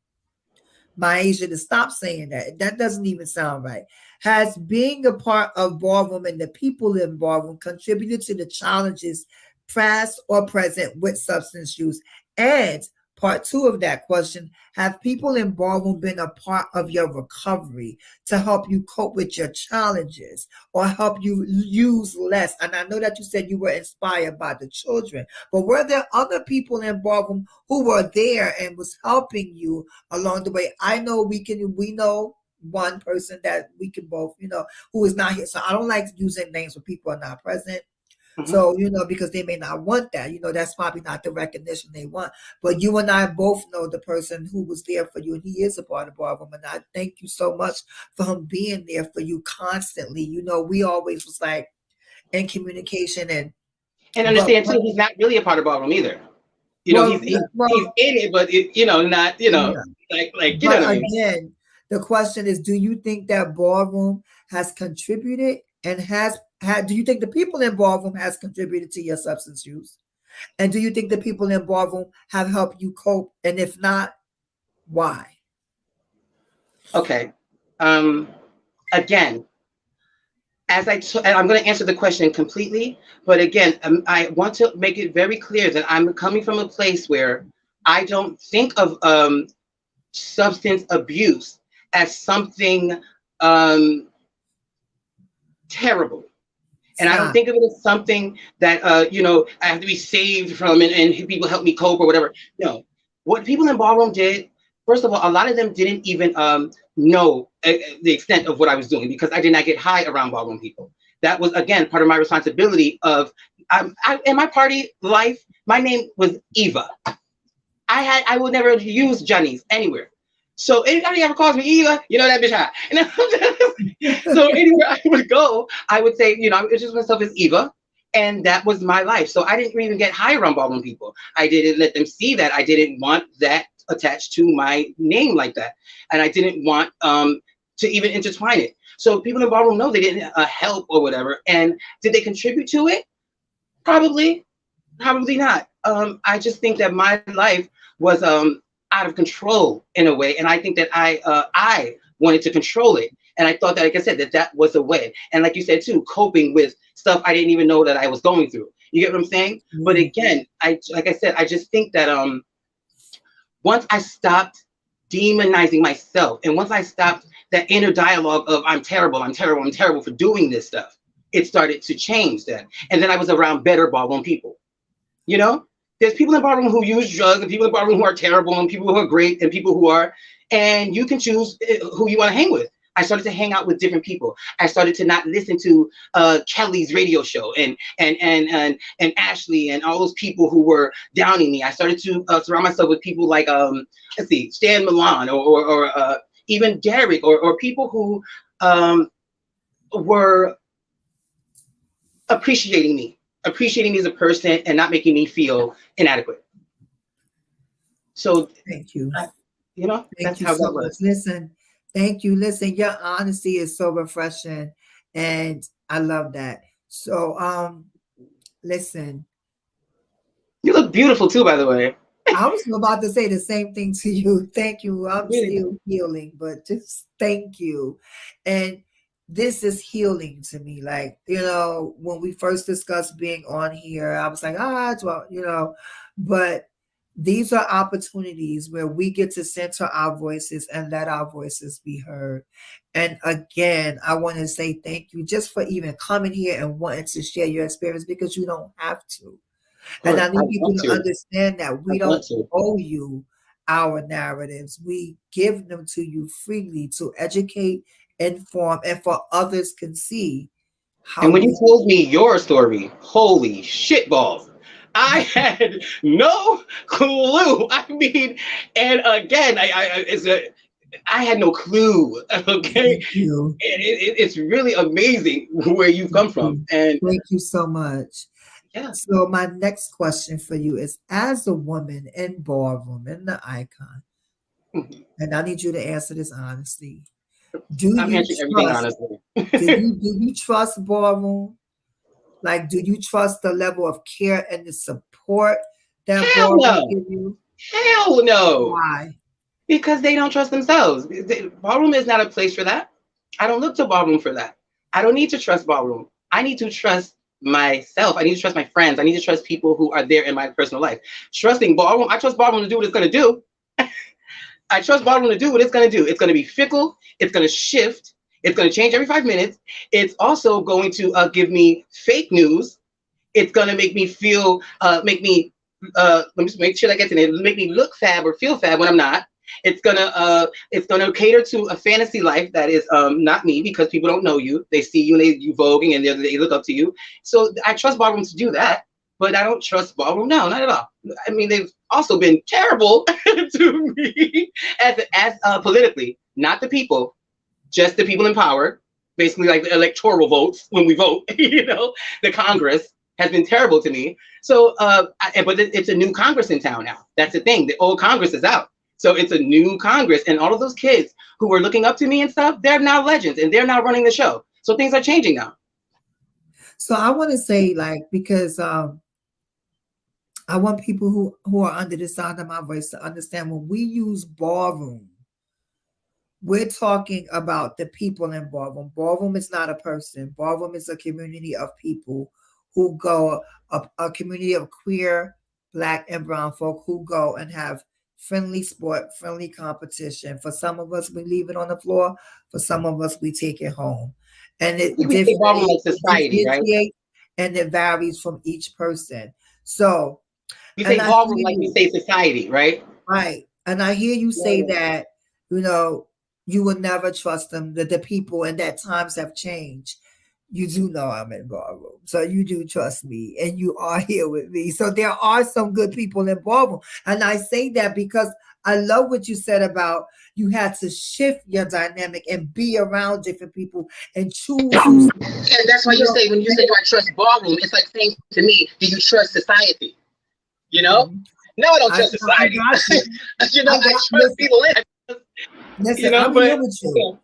my Asia to stop saying that. That doesn't even sound right. Has being a part of ballroom and the people in ballroom contributed to the challenges, past or present, with substance use? And part two of that question, have people in ballroom been a part of your recovery to help you cope with your challenges or help you use less? And I know that you said you were inspired by the children, but were there other people in ballroom who were there and was helping you along the way? I know we know one person that we can both, who is not here. So I don't like using names when people are not present. Mhm. So, because they may not want that, that's probably not the recognition they want. But you and I both know the person who was there for you, and he is a part of Ballroom. And I thank you so much for him being there for you constantly. We always was like in communication And but understand too, he's not really a part of ballroom either. You know, well, he's in it, but not, yeah. like you know But what I mean. again, the question is, do you think that ballroom has contributed and do you think the people in ballroom has contributed to your substance use? And do you think the people in ballroom have helped you cope? And if not, why? Okay. Um, Again, and I'm going to answer the question completely, but again, I want to make it very clear that I'm coming from a place where I don't think of substance abuse as something um, terrible. It's And I don't not. think of it as something that I have to be saved from, and people help me cope or whatever. No, what people in ballroom did, first of all, a lot of them didn't even know the extent of what I was doing because I did not get high around ballroom people. That was again part of my responsibility. In my party life, my name was Eva. I would never use Johnny's anywhere. So anybody ever calls me Eva, that bitch hot. So anywhere I would go, I would say, I would introduce myself as Eva. And that was my life. So I didn't even get high around ballroom people. I didn't let them see that. I didn't want that attached to my name like that. And I didn't want to even intertwine it. So people in ballroom know they didn't help or whatever. And did they contribute to it? Probably, probably not. I just think that my life was out of control in a way, and I think that I wanted to control it, and I thought that, like I said, that was a way, and like you said too, coping with stuff I didn't even know that I was going through. You get what I'm saying? But Mm. again, like I said, I just think that once I stopped demonizing myself, and once I stopped that inner dialogue of I'm terrible, I'm terrible, I'm terrible for doing this stuff, it started to change that, and then I was around better ballroom people. There's people in ballroom who use drugs, and people in ballroom who are terrible, and people who are great, and people who are, and you can choose who you want to hang with. I started to hang out with different people. I started to not listen to Kelly's radio show and Ashley and all those people who were downing me. I started to surround myself with people like let's see, Stan Milan or even Derek or people who were appreciating me as a person and not making me feel inadequate. So Thank you. You know, Thank that's you how so that much. was. Listen, thank you. Listen, your honesty is so refreshing, and I love that. So, listen, You look beautiful too, by the way. I was about to say the same thing to you. Thank you. I'm Really. still healing, but just thank you. And this is healing to me. Like, when we first discussed being on here, I was like, well, but these are opportunities where we get to center our voices and let our voices be heard. And again, I want to say thank you just for even coming here and wanting to share your experience, because you don't have to. Of And course. I I need people want to to. understand that I we want don't to. owe you our narratives. We give them to you freely to educate, inform, and for others can see how And when you we. told me your story, holy shitballs. I had no clue. I mean, and again, I had no clue. Okay, Thank you. it's really amazing where you've Thank come from, you. and Thank you so much. yeah. So my next question for you is, as a woman in Ballroom, in the icon, and I need you to answer this honestly. Do I'm you answering everything trust? honestly. Do you trust Ballroom? Like, do you trust the level of care and the support that Hell Ballroom no. give you? Hell no. Why? Because they don't trust themselves. Ballroom is not a place for that. I don't look to ballroom for that. I don't need to trust ballroom. I need to trust myself. I need to trust my friends. I need to trust people who are there in my personal life. Trusting ballroom, I trust ballroom to do what it's going to do. I trust ballroom to do what it's going to do. It's going to be fickle. It's going to shift. It's going to change every 5 minutes. It's also going to give me fake news. It's going to make me feel, let me just make sure that gets in it. Make me look fab or feel fab when I'm not. It's gonna cater to a fantasy life that is not me, because people don't know you. They see you and you voguing and they look up to you. So I trust ballroom to do that, but I don't trust ballroom. No, not at all. I mean, they've also been terrible to me as politically, not the people, just the people in power. Basically, like the electoral votes when we vote. The Congress has been terrible to me. So, but it's a new Congress in town now. That's the thing. The old Congress is out. So it's a new Congress, and all of those kids who were looking up to me and stuff, they're now legends, and they're now running the show. So things are changing now. So I want to say, like, because I want people who are under the sound of my voice to understand, when we use Ballroom, we're talking about the people in Ballroom. Ballroom is not a person. Ballroom is a community of people who go, a community of queer, Black, and brown folk who go and have friendly sport, friendly competition. For some of us, we leave it on the floor. For some of us, we take it home. And I it think we say ballroom like society, right? differentiates, and it varies from each person. So, We and say I ballroom hear like we you. say society, right? Right. And I hear you say Yeah. that, you know, you will never trust them, that the people, and that times have changed. You do know I'm in Ballroom. So you do trust me, and you are here with me. So there are some good people in Ballroom. And I say that because I love what you said about, you had to shift your dynamic and be around different people and choose who, And that's why you you know. say, when you say, do I trust ballroom? It's like saying to me, do you trust society? You know? Mhm. No, I don't I, trust I society. got you. I trust Listen, people in. I'm here But with you.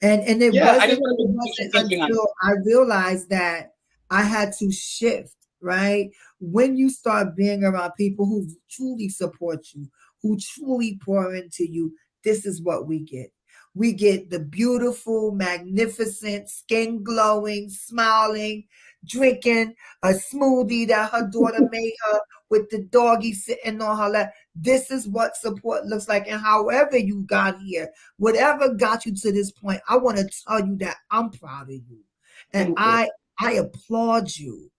And it yeah, I wasn't just want it to make sure wasn't something on. until I realized that I had to shift, right? When you start being around people who truly support you, who truly pour into you, this is what we get. We get the beautiful, magnificent, skin glowing, smiling, drinking a smoothie that her daughter made her with the doggy sitting on her lap. This is what support looks like. And however you got here, whatever got you to this point, I want to tell you that I'm proud of you. And Thank you. I applaud you.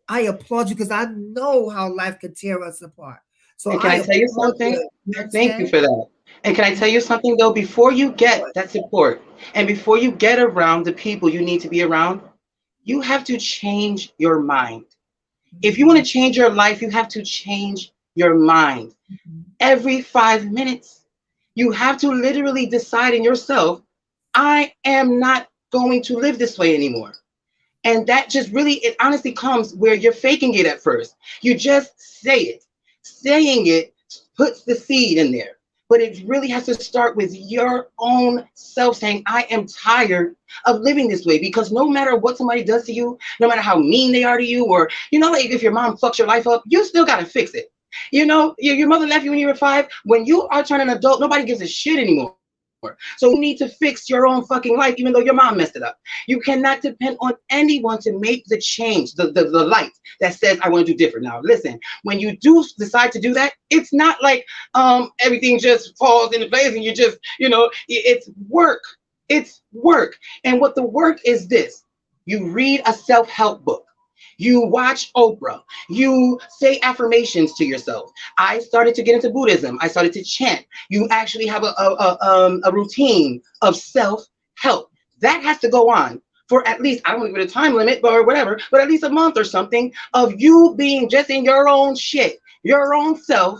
I applaud you because I know how life could tear us apart. So And can I I tell you applaud something? you. You Thank you understand? for that. And can I tell you something though? Before you get that support, and before you get around the people you need to be around, you have to change your mind. If you want Mhm, to change your life, you have to change your mind. mhm, Every 5 minutes, you have to literally decide in yourself, I am not going to live this way anymore. And that just really, it honestly comes where you're faking it at first. You just say it. Saying it puts the seed in there. But it really has to start with your own self saying, I am tired of living this way. Because no matter what somebody does to you, no matter how mean they are to you, or, like if your mom fucks your life up, you still got to fix it. Your mother left you when you were 5. When you are turning adult, nobody gives a shit anymore. So you need to fix your own fucking life, even though your mom messed it up. You cannot depend on anyone to make the change, the light that says, I want to do different. Now, listen, when you do decide to do that, it's not like everything just falls into place and you just, it's work. It's work. And what the work is this: you read a self-help book. You watch Oprah. You say affirmations to yourself. I started to get into Buddhism. I started to chant. You actually have a routine of self-help. That has to go on for at least, I don't want to give it a time limit or whatever, but at least a month or something of you being just in your own shit, your own self,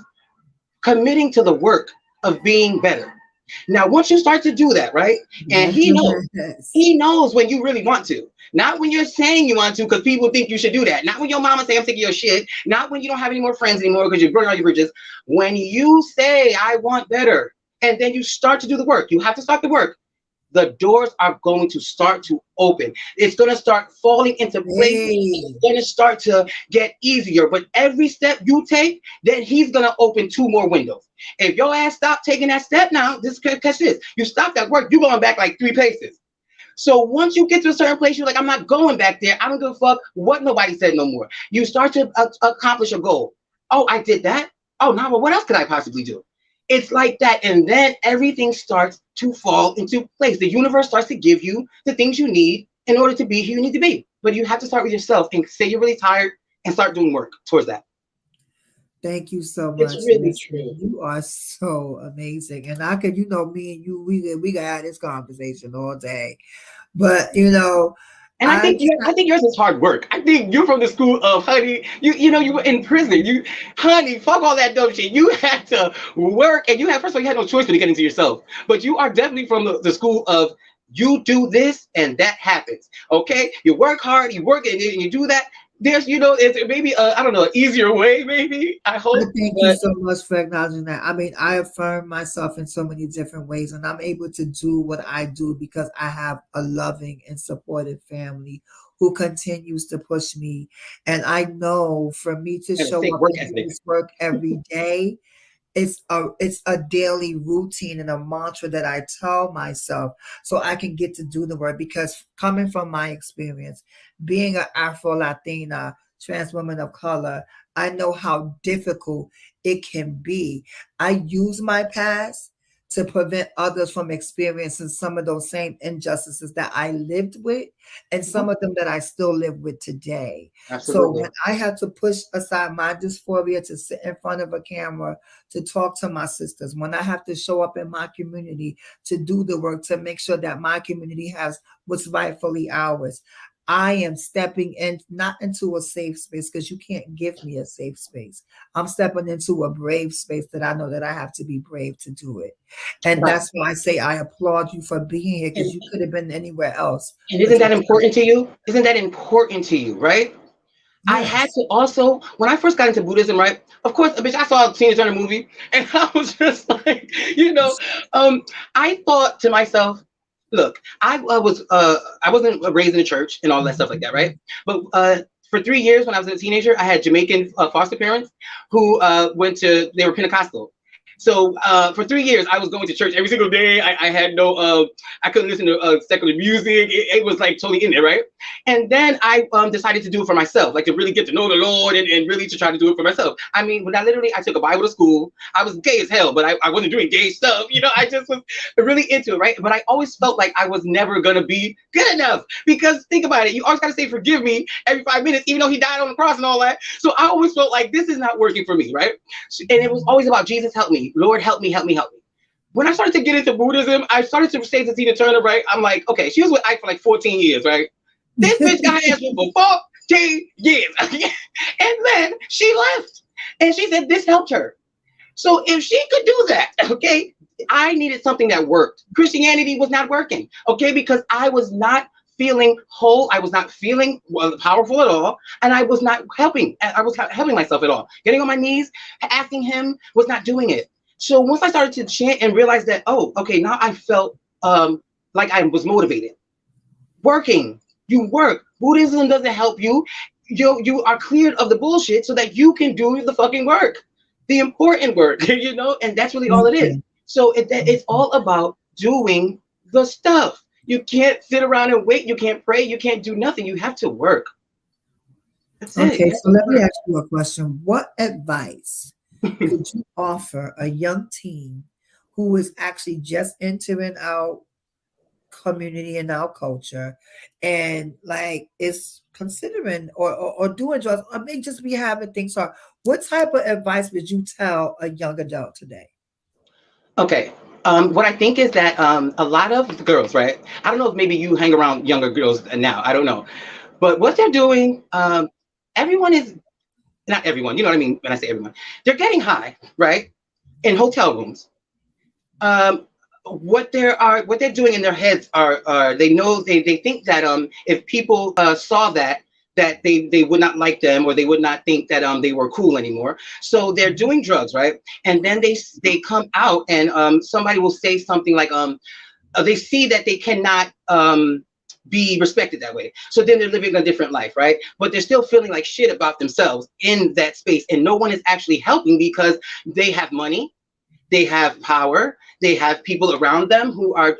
committing to the work of being better. Now, once you start to do that, right? And he knows when you really want to. Not when you're saying you want to because people think you should do that. Not when your mama say I'm sick of your shit. Not when you don't have any more friends anymore because you burn all your bridges. When you say I want better, and then you start to do the work. You have to start the work. The doors are going to start to open. It's going to start falling into place. It's going to start to get easier. But every step you take, then he's going to open 2 more windows. If your ass stop taking that step now, catch this. You stop that work, you're going back like 3 places. So once you get to a certain place, you're like, I'm not going back there. I don't give a fuck what nobody said no more. You start to accomplish a goal. Oh, I did that. Oh, now what else could I possibly do? It's like that. And then everything starts to fall into place. The universe starts to give you the things you need in order to be who you need to be. But you have to start with yourself and say you're really tired and start doing work towards that. Thank you so much. It's really true. You are so amazing. And I could, me and you, we could have this conversation all day. But and I think yours is hard work. I think you're from the school of, honey, you were in prison. Honey, fuck all that dumb shit. You had to work, and first of all, you had no choice but to get into yourself. But you are definitely from the school of, you do this and that happens. Okay, you work hard, you work, and you do that. There's, it's maybe I don't know, an easier way, maybe. I hope. Thank you so much for acknowledging that. I mean, I affirm myself in so many different ways, and I'm able to do what I do because I have a loving and supportive family who continues to push me. And I know for me to show up and do this work every day, it's a daily routine and a mantra that I tell myself so I can get to do the work. Because coming from my experience, being an Afro-Latina trans woman of color, I know how difficult it can be. I use my past to prevent others from experiencing some of those same injustices that I lived with and some of them that I still live with today. Absolutely. So when I had to push aside my dysphoria to sit in front of a camera to talk to my sisters, when I have to show up in my community to do the work to make sure that my community has what's rightfully ours, I am stepping in, not into a safe space, because you can't give me a safe space. I'm stepping into a brave space that I know that I have to be brave to do it. And that's why I say I applaud you for being here, because you could have been anywhere else. And isn't that important to you? Isn't that important to you, right? Yes. I had to also, when I first got into Buddhism, right? Of course, bitch, I saw a Tina Turner movie, and I was just like, I thought to myself, look, I wasn't raised in the church and all that stuff like that, right? But for 3 years when I was a teenager, I had Jamaican foster parents who they were Pentecostal. So for 3 years, I was going to church every single day. I had no, I couldn't listen to secular music. It was like totally in there, right? And then I decided to do it for myself, like to really get to know the Lord and really to try to do it for myself. I mean, when I took a Bible to school, I was gay as hell, but I wasn't doing gay stuff. I just was really into it, right? But I always felt like I was never going to be good enough, because think about it. You always got to say, forgive me every 5 minutes, even though he died on the cross and all that. So I always felt like this is not working for me, right? And it was always about Jesus, help me. Lord, help me, help me, help me. When I started to get into Buddhism, I started to say to Tina Turner, right? I'm like, okay, she was with Ike for like 14 years, right? This bitch got her ass for 14 years. And then she left. And she said this helped her. So if she could do that, okay, I needed something that worked. Christianity was not working, okay, because I was not feeling whole. I was not feeling powerful at all. And I was not helping. I was helping myself at all. Getting on my knees, asking him, was not doing it. So once I started to chant and realize that, oh, okay, now I felt like I was motivated. Working, you work. Buddhism doesn't help you. You are cleared of the bullshit so that you can do the fucking work, the important work, and that's really all it is. Okay. So it's all about doing the stuff. You can't sit around and wait. You can't pray. You can't do nothing. You have to work. That's it. Okay, You have so to let me work. ask you a question. What advice could you offer a young teen who is actually just entering our community and our culture and like is considering or doing drugs or may just be having things hard? What type of advice would you tell a young adult today? Okay. What I think is that a lot of the girls, right? I don't know if maybe you hang around younger girls now. I don't know. But what they're doing, everyone is not everyone, you know what I mean when I say everyone. They're getting high, right? In hotel rooms. What they're doing in their heads are they know they think that if people saw that they would not like them or they would not think that they were cool anymore. So they're doing drugs, right? And then they come out and somebody will say something like they see that they cannot be respected that way. So then they're living a different life, right? But they're still feeling like shit about themselves in that space. And no one is actually helping because they have money, they have power, they have people around them who are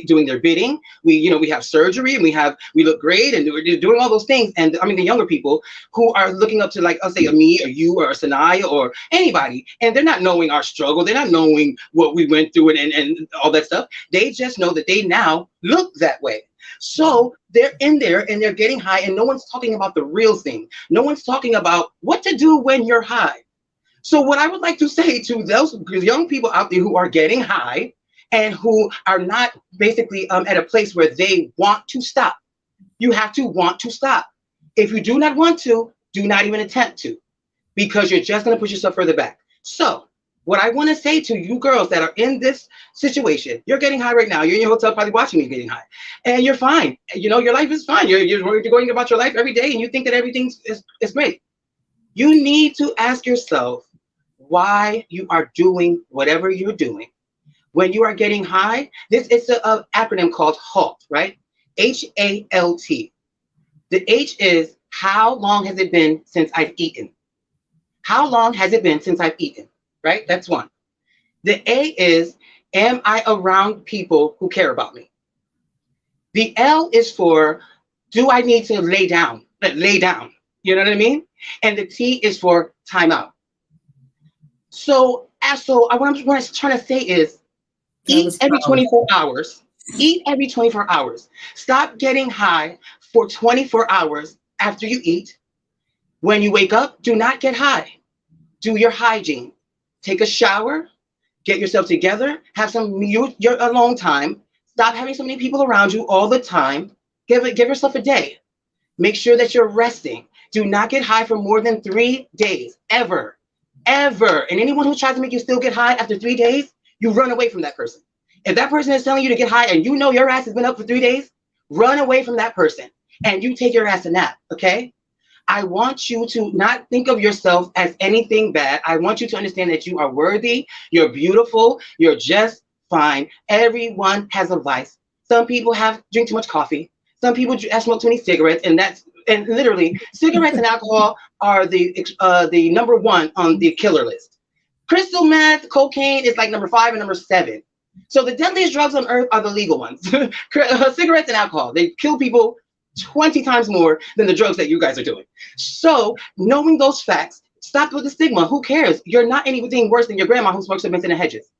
doing their bidding. We have surgery and we look great and we're doing all those things. And I mean, the younger people who are looking up to, like, I'll say a me or you or a Sanaya or anybody, and they're not knowing our struggle. They're not knowing what we went through and all that stuff. They just know that they now look that way. So they're in there and they're getting high, and no one's talking about the real thing. No one's talking about what to do when you're high. So what I would like to say to those young people out there who are getting high and who are not basically at a place where they want to stop, you have to want to stop. If you do not want to, do not even attempt to, because you're just going to push yourself further back. So what I want to say to you girls that are in this situation, you're getting high right now. You're in your hotel probably watching me getting high, and you're fine. Your life is fine. You're going about your life every day, and you think that everything is great. You need to ask yourself why you are doing whatever you're doing. When you are getting high, this is an acronym called HALT, right? HALT. The H is, how long has it been since I've eaten? How long has it been since I've eaten, right? That's one. The A is, am I around people who care about me? The L is for, do I need to lay down? Lay down. You know what I mean? And the T is for timeout. So what I'm trying to say is, That eat was every powerful. 24 hours. Eat every 24 hours. Stop getting high for 24 hours after you eat. When you wake up, do not get high. Do your hygiene. Take a shower. Get yourself together. Have your alone time. Stop having so many people around you all the time. Give yourself a day. Make sure that you're resting. Do not get high for more than 3 days, ever. Ever. And anyone who tries to make you still get high after 3 days, you run away from that person. If that person is telling you to get high and you know your ass has been up for 3 days, run away from that person and you take your ass a nap, okay? I want you to not think of yourself as anything bad. I want you to understand that you are worthy, you're beautiful, you're just fine. Everyone has a vice. Some people drink too much coffee. Some people smoke too many cigarettes, and literally cigarettes and alcohol are the number one on the killer list. Crystal meth, cocaine is like number 5 and number 7. So the deadliest drugs on earth are the legal ones. Cigarettes and alcohol. They kill people 20 times more than the drugs that you guys are doing. So knowing those facts, stop with the stigma. Who cares? You're not anything worse than your grandma who smokes cements in the hedges.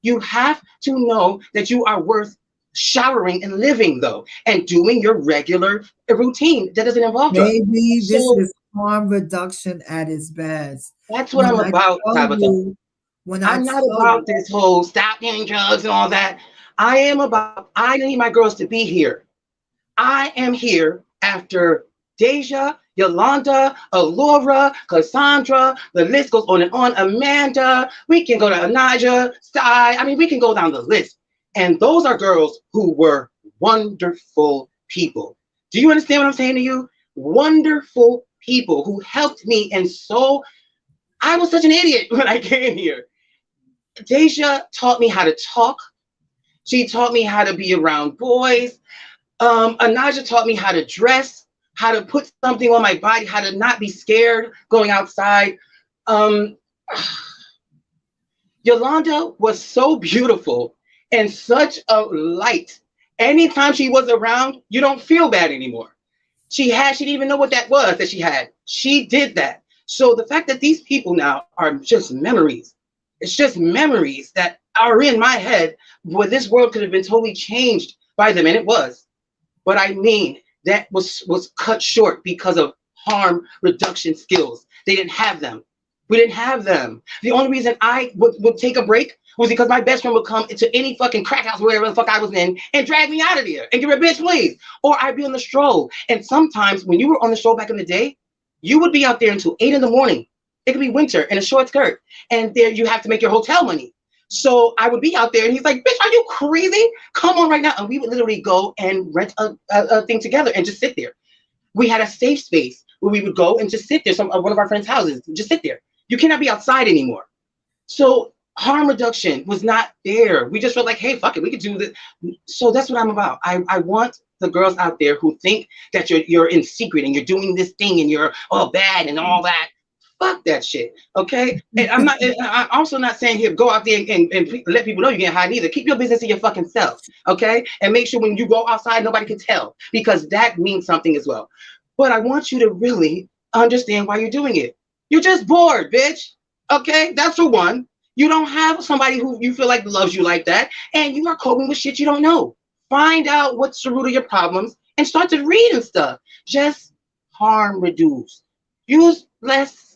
You have to know that you are worth showering and living, though, and doing your regular routine that doesn't involve drugs. Maybe this So is harm reduction at its best. that's what When I'm I about, tell Tabitha. you, when I I'm not tell you, about this whole stop doing drugs and all that. I am about, I need my girls to be here. I am here after Deja, Yolanda, Alora, Cassandra, the list goes on and on. Amanda, we can go to Anaja, Sai. I mean, we can go down the list. And those are girls who were wonderful people. Do you understand what I'm saying to you? Wonderful people who helped me. And so I was such an idiot when I came here. Deja taught me how to talk. She taught me how to be around boys. Anaja taught me how to dress, how to put something on my body, how to not be scared going outside. Um, Yolanda was so beautiful and such a light. Anytime she was around, you don't feel bad anymore. She didn't even know what that was that she had. She did that. So the fact that these people now are just memories, it's just memories that are in my head where this world could have been totally changed by them, and it was. But I mean, that was cut short because of harm reduction skills. They didn't have them. We didn't have them. The only reason I would take a break was because my best friend would come into any fucking crack house, wherever the fuck I was in, and drag me out of there and give her a bitch, please. Or I'd be on the stroll. And sometimes when you were on the stroll back in the day, you would be out there until 8 in the morning. It could be winter in a short skirt. And there you have to make your hotel money. So I would be out there and he's like, bitch, are you crazy? Come on right now. And we would literally go and rent a thing together and just sit there. We had a safe space where we would go and just sit there, one of our friends' houses, just sit there. You cannot be outside anymore. So harm reduction was not there. We just felt like, hey, fuck it, we could do this. So that's what I'm about. I want the girls out there who think that you're in secret and you're doing this thing and you're bad and all that. Fuck that shit, okay? And I'm also not saying here, go out there and let people know you can't hide either. Keep your business to your fucking self, okay? And make sure when you go outside, nobody can tell, because that means something as well. But I want you to really understand why you're doing it. You're just bored, bitch, okay? That's for one. You don't have somebody who you feel like loves you like that, and you are coping with shit you don't know. Find out what's the root of your problems and start to read and stuff. Just harm reduce. Use less.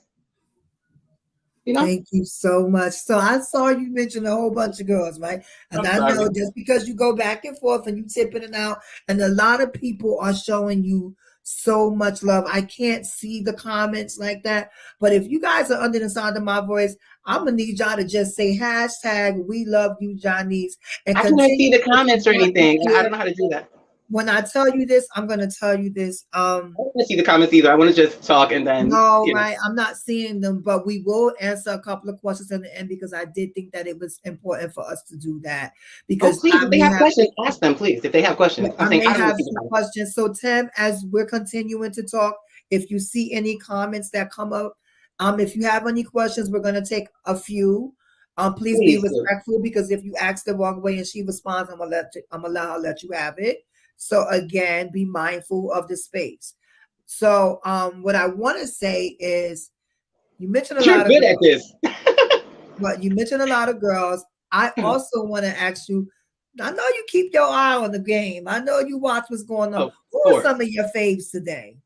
You know? Thank you so much. So I saw you mention a whole bunch of girls, right? And I know just because you go back and forth and you tip in and out, and a lot of people are showing you so much love. I can't see the comments like that, but if you guys are under the sound of my voice, I'm gonna need y'all to just say hashtag we love you, Johnny's, and I can't see the comments or anything. I don't know how to do that. When I tell you this, I'm going to tell you this. I don't want to see the comments either. I want to just talk and then. No, right. I'm not seeing them, but we will answer a couple of questions in the end because I did think that it was important for us to do that. Because please, if they have questions, ask them, please. If they have questions, I may have some questions. So, Tim, as we're continuing to talk, if you see any comments that come up, if you have any questions, we're going to take a few. Please be respectful because if you ask the wrong way and she responds, I'm gonna let you have it. So again, be mindful of the space. So what I want to say is you mentioned a lot of girls. At this. But you mentioned a lot of girls. I also want to ask you, I know you keep your eye on the game. I know you watch what's going on. Who are some of your faves today?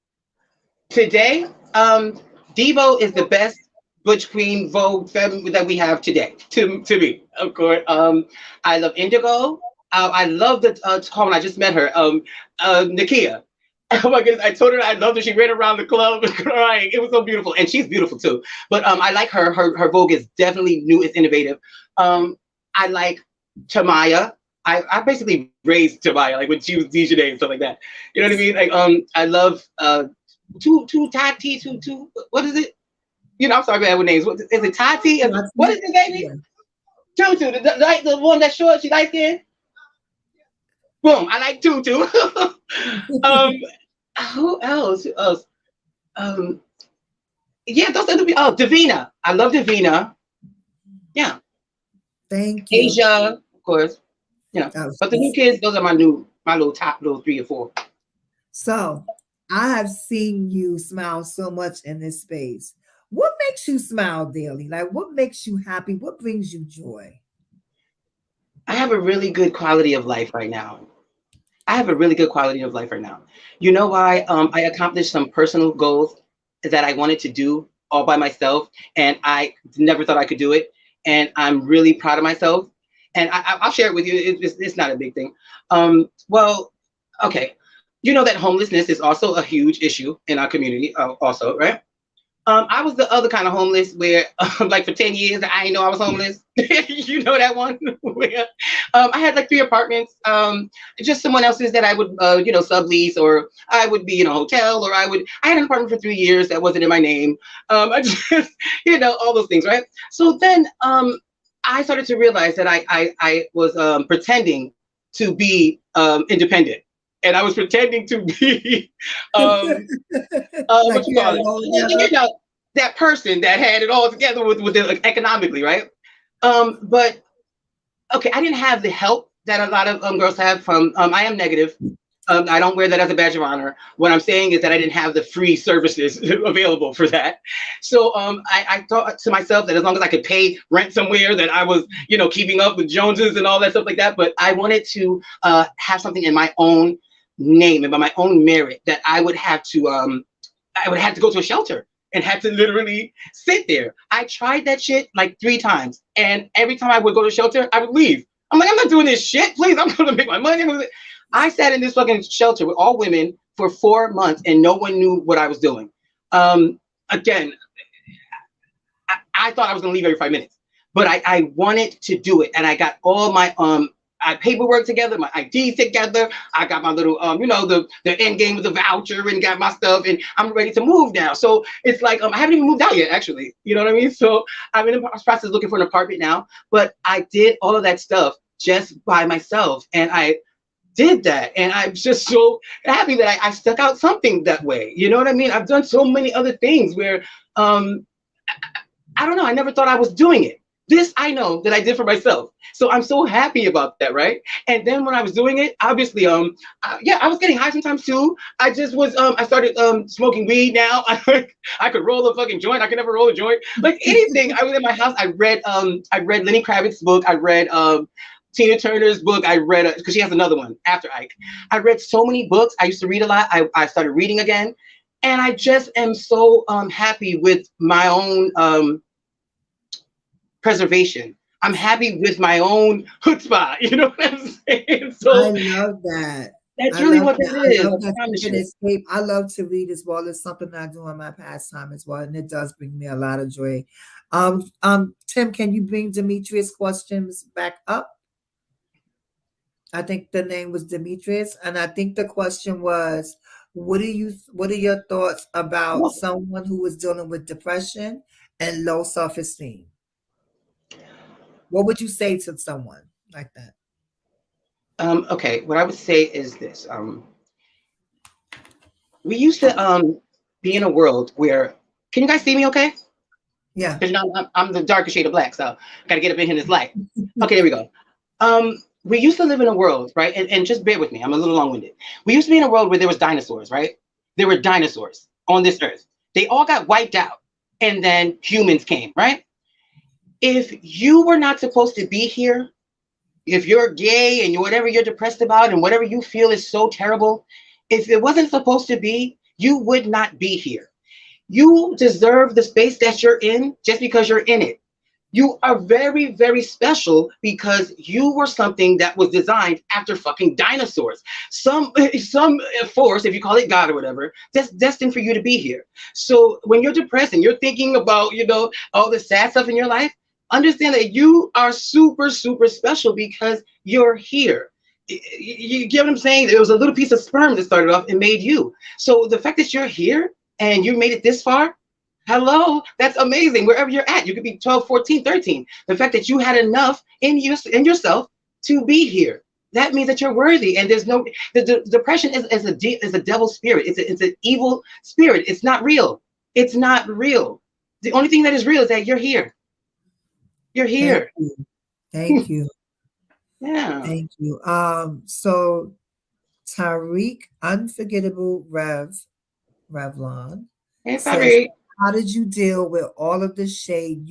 Today, Devo is the best Butch Queen Vogue femme that we have today, to me, of course. I love Indigo. I love the call when I just met her, Nakia. Oh my goodness, I told her I loved her. She ran around the club crying. It was so beautiful. And she's beautiful too. But I like her. Her Vogue is definitely new, it's innovative. I like Tamaya. I basically raised Tamaya, like when she was DJing and stuff like that. You know what I mean? Like I love Tati, what is it? You know, I'm sorry about names. Is it Tati? What is it, baby? Tutu, the one that's short, she light skinned. Boom, I like Tutu. Who else? Yeah, those are the Davina. I love Davina. Yeah. Thank you. Asia, of course. You know, but the new kids, those are my little top 3 or 4. So I have seen you smile so much in this space. What makes you smile daily? Like what makes you happy? What brings you joy? I have a really good quality of life right now. You know why? I accomplished some personal goals that I wanted to do all by myself, and I never thought I could do it. And I'm really proud of myself. And I'll share it with you. It's not a big thing. Well, okay. You know that homelessness is also a huge issue in our community also, right? I was the other kind of homeless where like for 10 years, I didn't know I was homeless. You know that one where I had like 3 apartments, just someone else's that I would, sublease, or I would be in a hotel, or I had an apartment for 3 years that wasn't in my name. I just, all those things, right? So then I I started to realize that I was pretending to be independent, and I was pretending to be Like what you you had call it it, all together. you know, that person that had it all together with the, like, economically, right? But okay, I didn't have the help that a lot of girls have from. I am negative. I don't wear that as a badge of honor. What I'm saying is that I didn't have the free services available for that. So I thought to myself that as long as I could pay rent somewhere, that I was, keeping up with Joneses and all that stuff like that. But I wanted to have something in my own name and by my own merit, that I would have to go to a shelter and had to literally sit there. I tried that shit like 3 times, and every time I would go to shelter, I would leave. I'm like, I'm not doing this shit. Please, I'm gonna make my money. I sat in this fucking shelter with all women for 4 months, and no one knew what I was doing. Again, I thought I was gonna leave every 5 minutes, but I wanted to do it, and I got all my paperwork together, my IDs together. I got my little the end game with the voucher, and got my stuff, and I'm ready to move now. So it's like I haven't even moved out yet, actually. You know what I mean? So I'm in the process of looking for an apartment now, but I did all of that stuff just by myself, and I did that, and I'm just so happy that I stuck out something that way. You know what I mean? I've done so many other things where I don't know, I never thought I was doing it. This I know that I did for myself, so I'm so happy about that, right? And then when I was doing it, obviously yeah, I was getting high sometimes too. I just was I started smoking weed now. I could roll a fucking joint. I could never roll a joint, like anything. I was in my house. I read Lenny Kravitz's book. I read Tina Turner's book. I read because she has another one after Ike. I read so many books. I used to read a lot. I started reading again, and I just am so happy with my own preservation. I'm happy with my own chutzpah. You know what I'm saying? I So love that. that's I really love what that. that I is. love I that you promise can you. escape. I love to read as well. It's something I do in my pastime as well, and it does bring me a lot of joy. Tim, can you bring Demetrius' questions back up? I think the name was Demetrius, and I think the question was, what are your thoughts about someone who is dealing with depression and low self-esteem? What would you say to someone like that? Okay, what I would say is this. We used to be in a world where, can you guys see me okay? Yeah. Because I'm the darker shade of black, so I gotta get up in here in this light. Okay, there we go. We used to live in a world, right? And just bear with me, I'm a little long-winded. We used to be in a world where there was dinosaurs, right? There were dinosaurs on this earth. They all got wiped out, and then humans came, right? If you were not supposed to be here, if you're gay and whatever you're depressed about and whatever you feel is so terrible, if it wasn't supposed to be, you would not be here. You deserve the space that you're in just because you're in it. You are very, very special because you were something that was designed after fucking dinosaurs. Some force, if you call it God or whatever, that's destined for you to be here. So when you're depressed and you're thinking about, all the sad stuff in your life, understand that you are super, super special because you're here. You get what I'm saying? There was a little piece of sperm that started off and made you. So the fact that you're here and you made it this far, hello, that's amazing. Wherever you're at, you could be 12, 14, 13. The fact that you had enough in yourself to be here, that means that you're worthy. And there's no, the depression is a devil spirit. It's an evil spirit. It's not real. It's not real. The only thing that is real is that you're here. You're Thank here. you. Thank you. Yeah. Thank you. So Tariq, unforgettable Revlon Hey, says, sorry. how did you deal with all of the shade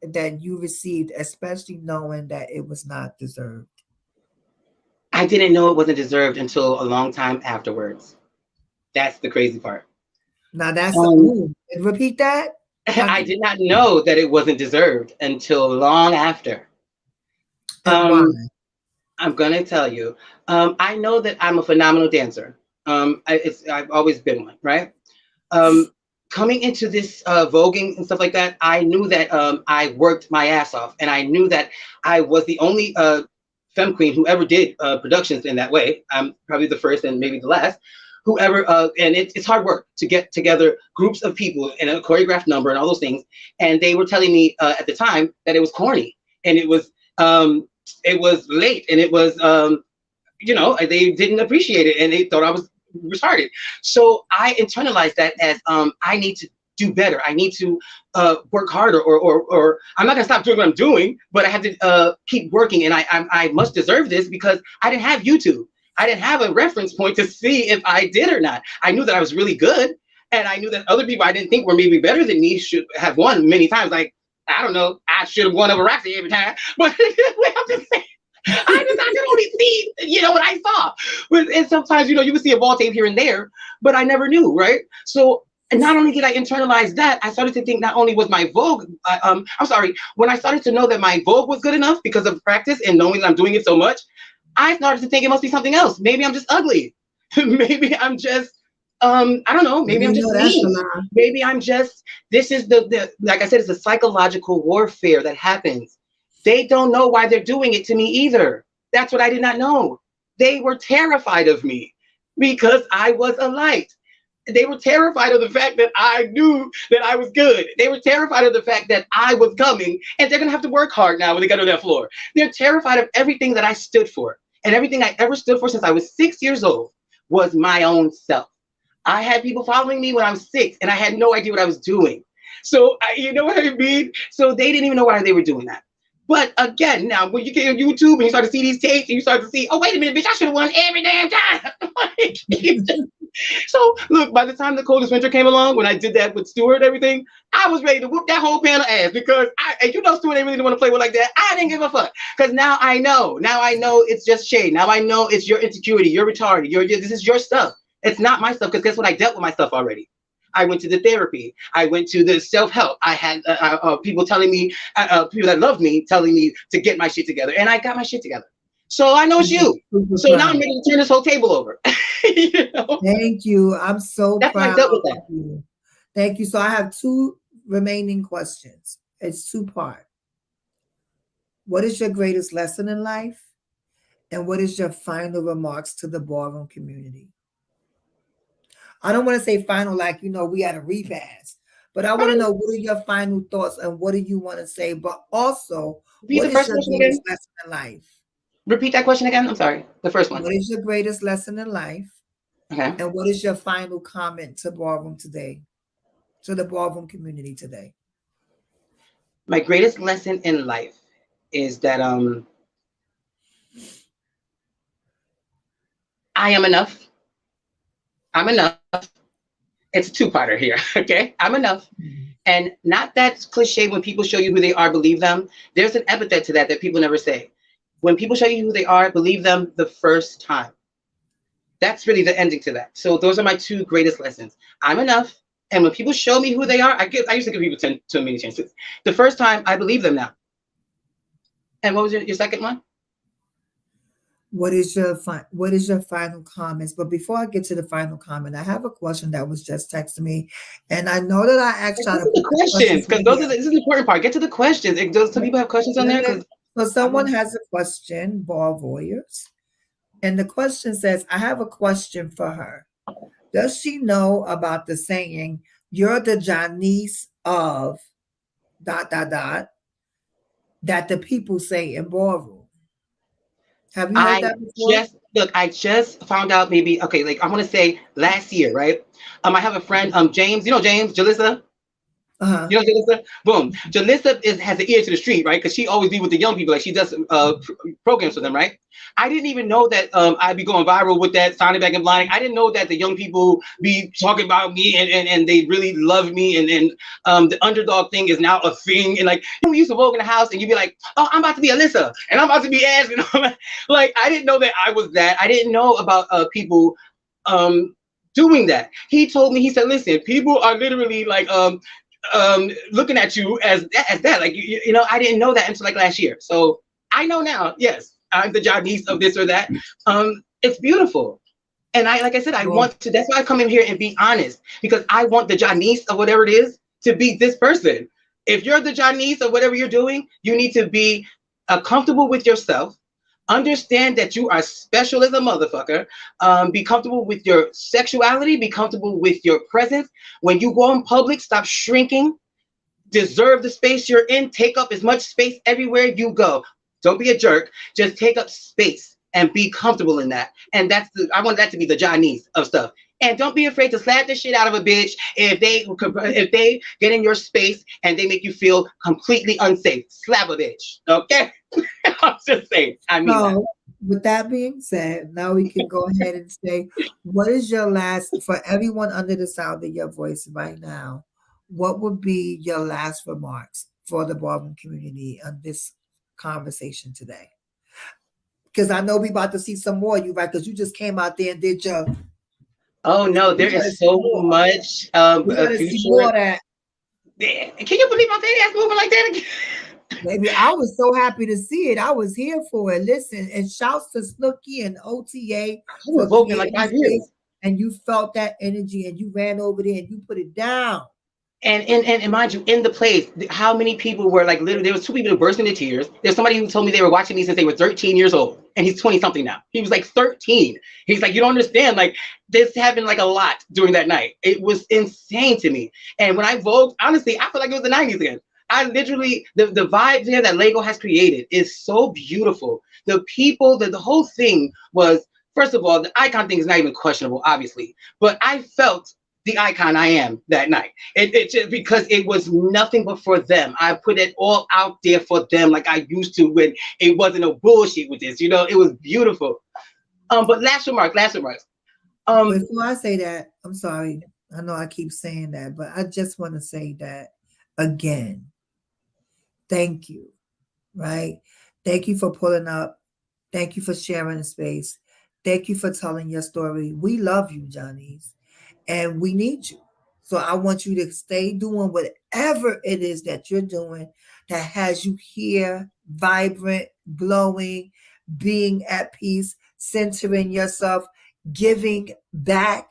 that you received, especially knowing that it was not deserved? I didn't know it wasn't deserved until a long time afterwards. That's the crazy part. Now that's Um, repeat that. I did not know that it wasn't deserved until long after. And why? I'm gonna tell you. I know that I'm a phenomenal dancer. I've always been one, right? Coming into this voguing and stuff like that, I knew that I worked my ass off, and I knew that I was the only femme queen who ever did productions in that way. I'm probably the first and maybe the last. Whoever, and it's hard work to get together groups of people in a choreographed number and all those things. And they were telling me at the time that it was corny. and it was late, and it was they didn't appreciate it, and they thought I was retarded. So I internalized that as I need to do better. I need to work harder, or I'm not gonna stop doing what I'm doing, but I have to keep working, and I must deserve this because I didn't have YouTube. I didn't have a reference point to see if I did or not. I knew that I was really good, and I knew that other people I didn't think were maybe better than me should have won many times. Like, I don't know, I should have won over Roxy every time, but I'm just saying. I could only see, what I saw. And sometimes, you would see a ball tape here and there, but I never knew, right? So, and not only did I internalize that, I started to think not only was my Vogue, when I started to know that my Vogue was good enough because of practice and knowing that I'm doing it so much, I started to think it must be something else. Maybe I'm just ugly. Maybe I'm just, I don't know, maybe I'm just mean. Maybe I'm just, this is the like I said, it's a psychological warfare that happens. They don't know why they're doing it to me either. That's what I did not know. They were terrified of me because I was a light. They were terrified of the fact that I knew that I was good. They were terrified of the fact that I was coming, and they're going to have to work hard now when they get on that floor. They're terrified of everything that I stood for. And everything I ever stood for since I was 6 years old was my own self. I had people following me when I was 6, and I had no idea what I was doing. So, you know what I mean? So they didn't even know why they were doing that. But again, now when you get on YouTube and you start to see these tapes and you start to see, oh, wait a minute, bitch, I should have won every damn time. So look, by the time the coldest winter came along, when I did that with Stuart and everything, I was ready to whoop that whole panel ass because Stuart ain't really didn't want to play with like that. I didn't give a fuck because now I know it's just shade. Now I know it's your insecurity, you're retarded, this is your stuff. It's not my stuff because guess what? I dealt with my stuff already. I went to the therapy. I went to the self-help. I had people telling me, people that loved me, telling me to get my shit together. And I got my shit together. So I know it's you. So now I'm ready to turn this whole table over. Thank you. I'm so That's proud why I dealt with that. of you. Thank you. So I have 2 remaining questions. It's 2-part. What is your greatest lesson in life? And what is your final remarks to the ballroom community? I don't want to say final like, we had a repast, but I want to know what are your final thoughts and what do you want to say? But also, what is your greatest lesson in life? Repeat that question again. I'm sorry. The first one. What is your greatest lesson in life? Okay. And what is your final comment to Ballroom today, to the Ballroom community today? My greatest lesson in life is that I am enough. I'm enough. It's a 2-parter here, okay? I'm enough. And not that cliche when people show you who they are, believe them. There's an epithet to that people never say. When people show you who they are, believe them the first time. That's really the ending to that. So those are my 2 greatest lessons. I'm enough. And when people show me who they are, I used to give people 10 too many chances. The first time, I believe them now. And what was your second one? What is your final comments? But before I get to the final comment, I have a question that was just texted me, and I know that I asked y'all to put the questions because this is the important part. Get to the questions. Does some people have questions on there? So someone has a question, Ball Voyeurs, and the question says, "I have a question for her. Does she know about the saying, 'You're the Janice of ... that the people say in ballroom'?" Have you heard that before? I just found out maybe, okay, like I want to say last year, right? I have a friend, James, James, Jalissa? Jalissa? Boom. Jalissa has an ear to the street, right? Because she always be with the young people, like she does programs for them, right? I didn't even know that I'd be going viral with that, sounding back and blind. I didn't know that the young people be talking about me and they really love me and the underdog thing is now a thing. And like, we used to walk in the house and you'd be like, oh, I'm about to be Alyssa and I'm about to be Ash. Like, I didn't know that I was that. I didn't know about people doing that. He told me, he said, listen, people are literally like, looking at you as that, like I didn't know that until like last year. So I know now. Yes, I'm the Janice of this or that. It's beautiful, and like I said, I want to. That's why I come in here and be honest, because I want the Janice of whatever it is to be this person. If you're the Janice of whatever you're doing, you need to be comfortable with yourself. Understand that you are special as a motherfucker. Be comfortable with your sexuality. Be comfortable with your presence. When you go in public, stop shrinking. deserve the space you're in. Take up as much space everywhere you go. Don't be a jerk. Just take up space and be comfortable in that. And I want that to be the Johnny's of stuff. And don't be afraid to slap the shit out of a bitch if they get in your space and they make you feel completely unsafe. Slap a bitch, okay? I'm just saying. I mean that. So, with that being said, now we can go ahead and say, what is your last, for everyone under the sound of your voice right now, what would be your last remarks for the ballroom community on this conversation today? Because I know we about to see some more, you right? Because you just came out there and did your. Oh no, there We gotta is see so more. much We gotta see more future. of that. Can you believe my fat ass moving like that again? Baby, I was so happy to see it. I was here for it. Listen, and shouts to Snooki and OTA I was for voting like creating 5 space. years. And you felt that energy and you ran over there and you put it down. And mind you, in the place, how many people were like literally? There was 2 people who burst into tears. There's somebody who told me they were watching me since they were 13 years old, and he's 20 something now. He was like 13. He's like, you don't understand. Like this happened like a lot during that night. It was insane to me. And when I vote, honestly, I feel like it was the 90s again. I literally the vibe there that Lego has created is so beautiful. The people, the whole thing was, first of all, the icon thing is not even questionable, obviously, but I felt the icon I am that night. It just because it was nothing but for them. I put it all out there for them like I used to when it wasn't no bullshit with this. It was beautiful. But last remarks. Before I say that, I'm sorry. I know I keep saying that, but I just want to say that again. Thank you. Right? Thank you for pulling up. Thank you for sharing the space. Thank you for telling your story. We love you, Johnny's. And we need you. So I want you to stay doing whatever it is that you're doing that has you here, vibrant, glowing, being at peace, centering yourself, giving back,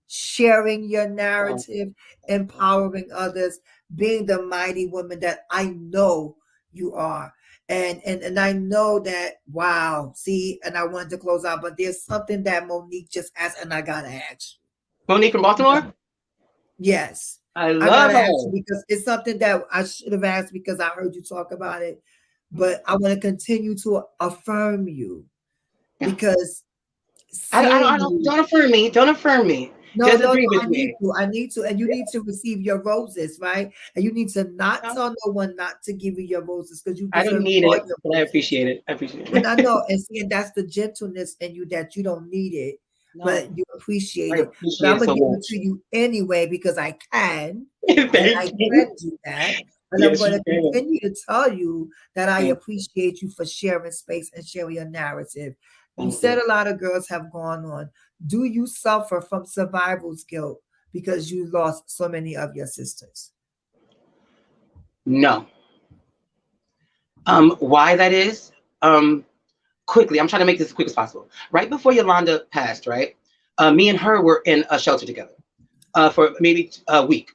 sharing your narrative, empowering others, being the mighty woman that I know you are. And I know that, wow, see, and I wanted to close out, but there's something that Monique just asked, and I gotta ask you. Monique from Baltimore? Yes. I I love gotta ask you her. because it's something that I should have asked because I heard you talk about it. But I want to continue to affirm you because seeing I you. don't affirm me. Don't affirm me. No, Just no, no. agree with I need me. to. I need to. And you need to receive your roses, right? And you need to not No, tell no one not to give you your roses because you I don't deserve need all it, your but I roses. appreciate it. I appreciate And I it. know, and see, and that's the gentleness in you that you don't need it, No, but you appreciate I it. But appreciate I'm it gonna so give it much. to you anyway because I can, and I Thank can you. do that. And I'm Yes, going you to can. continue to tell you that I Thank appreciate you for sharing space and sharing your narrative. You thank said you. a lot of girls have gone on. Do you suffer from survival's guilt because you lost so many of your sisters? No. Why that is? Quickly, I'm trying to make this as quick as possible. Right before Yolanda passed, right? Me and her were in a shelter together for maybe a week.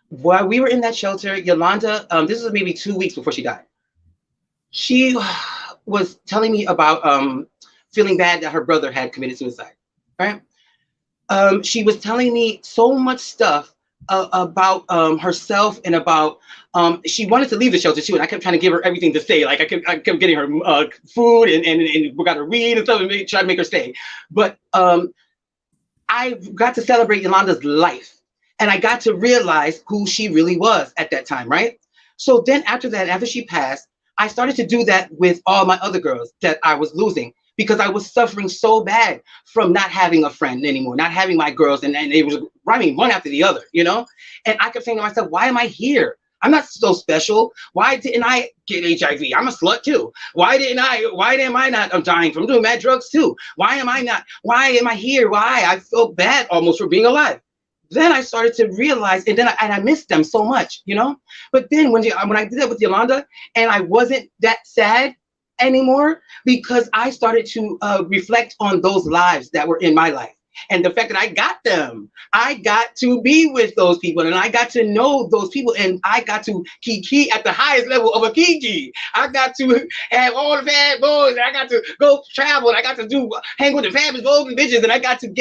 While we were in that shelter, Yolanda, this was maybe 2 weeks before she died. She was telling me about feeling bad that her brother had committed suicide, right? She was telling me so much stuff about herself and about she wanted to leave the shelter too, and I kept trying to give her everything to say. Like I kept getting her food and we got to read and stuff and try to make her stay. But I got to celebrate Yolanda's life, and I got to realize who she really was at that time, right? So then after that, after she passed, I started to do that with all my other girls that I was losing because I was suffering so bad from not having a friend anymore, not having my girls, and it was running one after the other. And I kept saying to myself, why am I here? I'm not so special. Why didn't I get HIV? I'm a slut too. Why am I not? I'm dying from doing mad drugs too. Why am I not? Why am I here? Why? I feel bad almost for being alive. Then I started to realize, and then I missed them so much. But then when I did that with Yolanda, and I wasn't that sad anymore because I started to reflect on those lives that were in my life. And the fact that I got them, I got to be with those people and I got to know those people and I got to kiki at the highest level of a kiki. I got to have all the bad boys and I got to go travel and I got to hang with the fabulous boys and bitches and I got to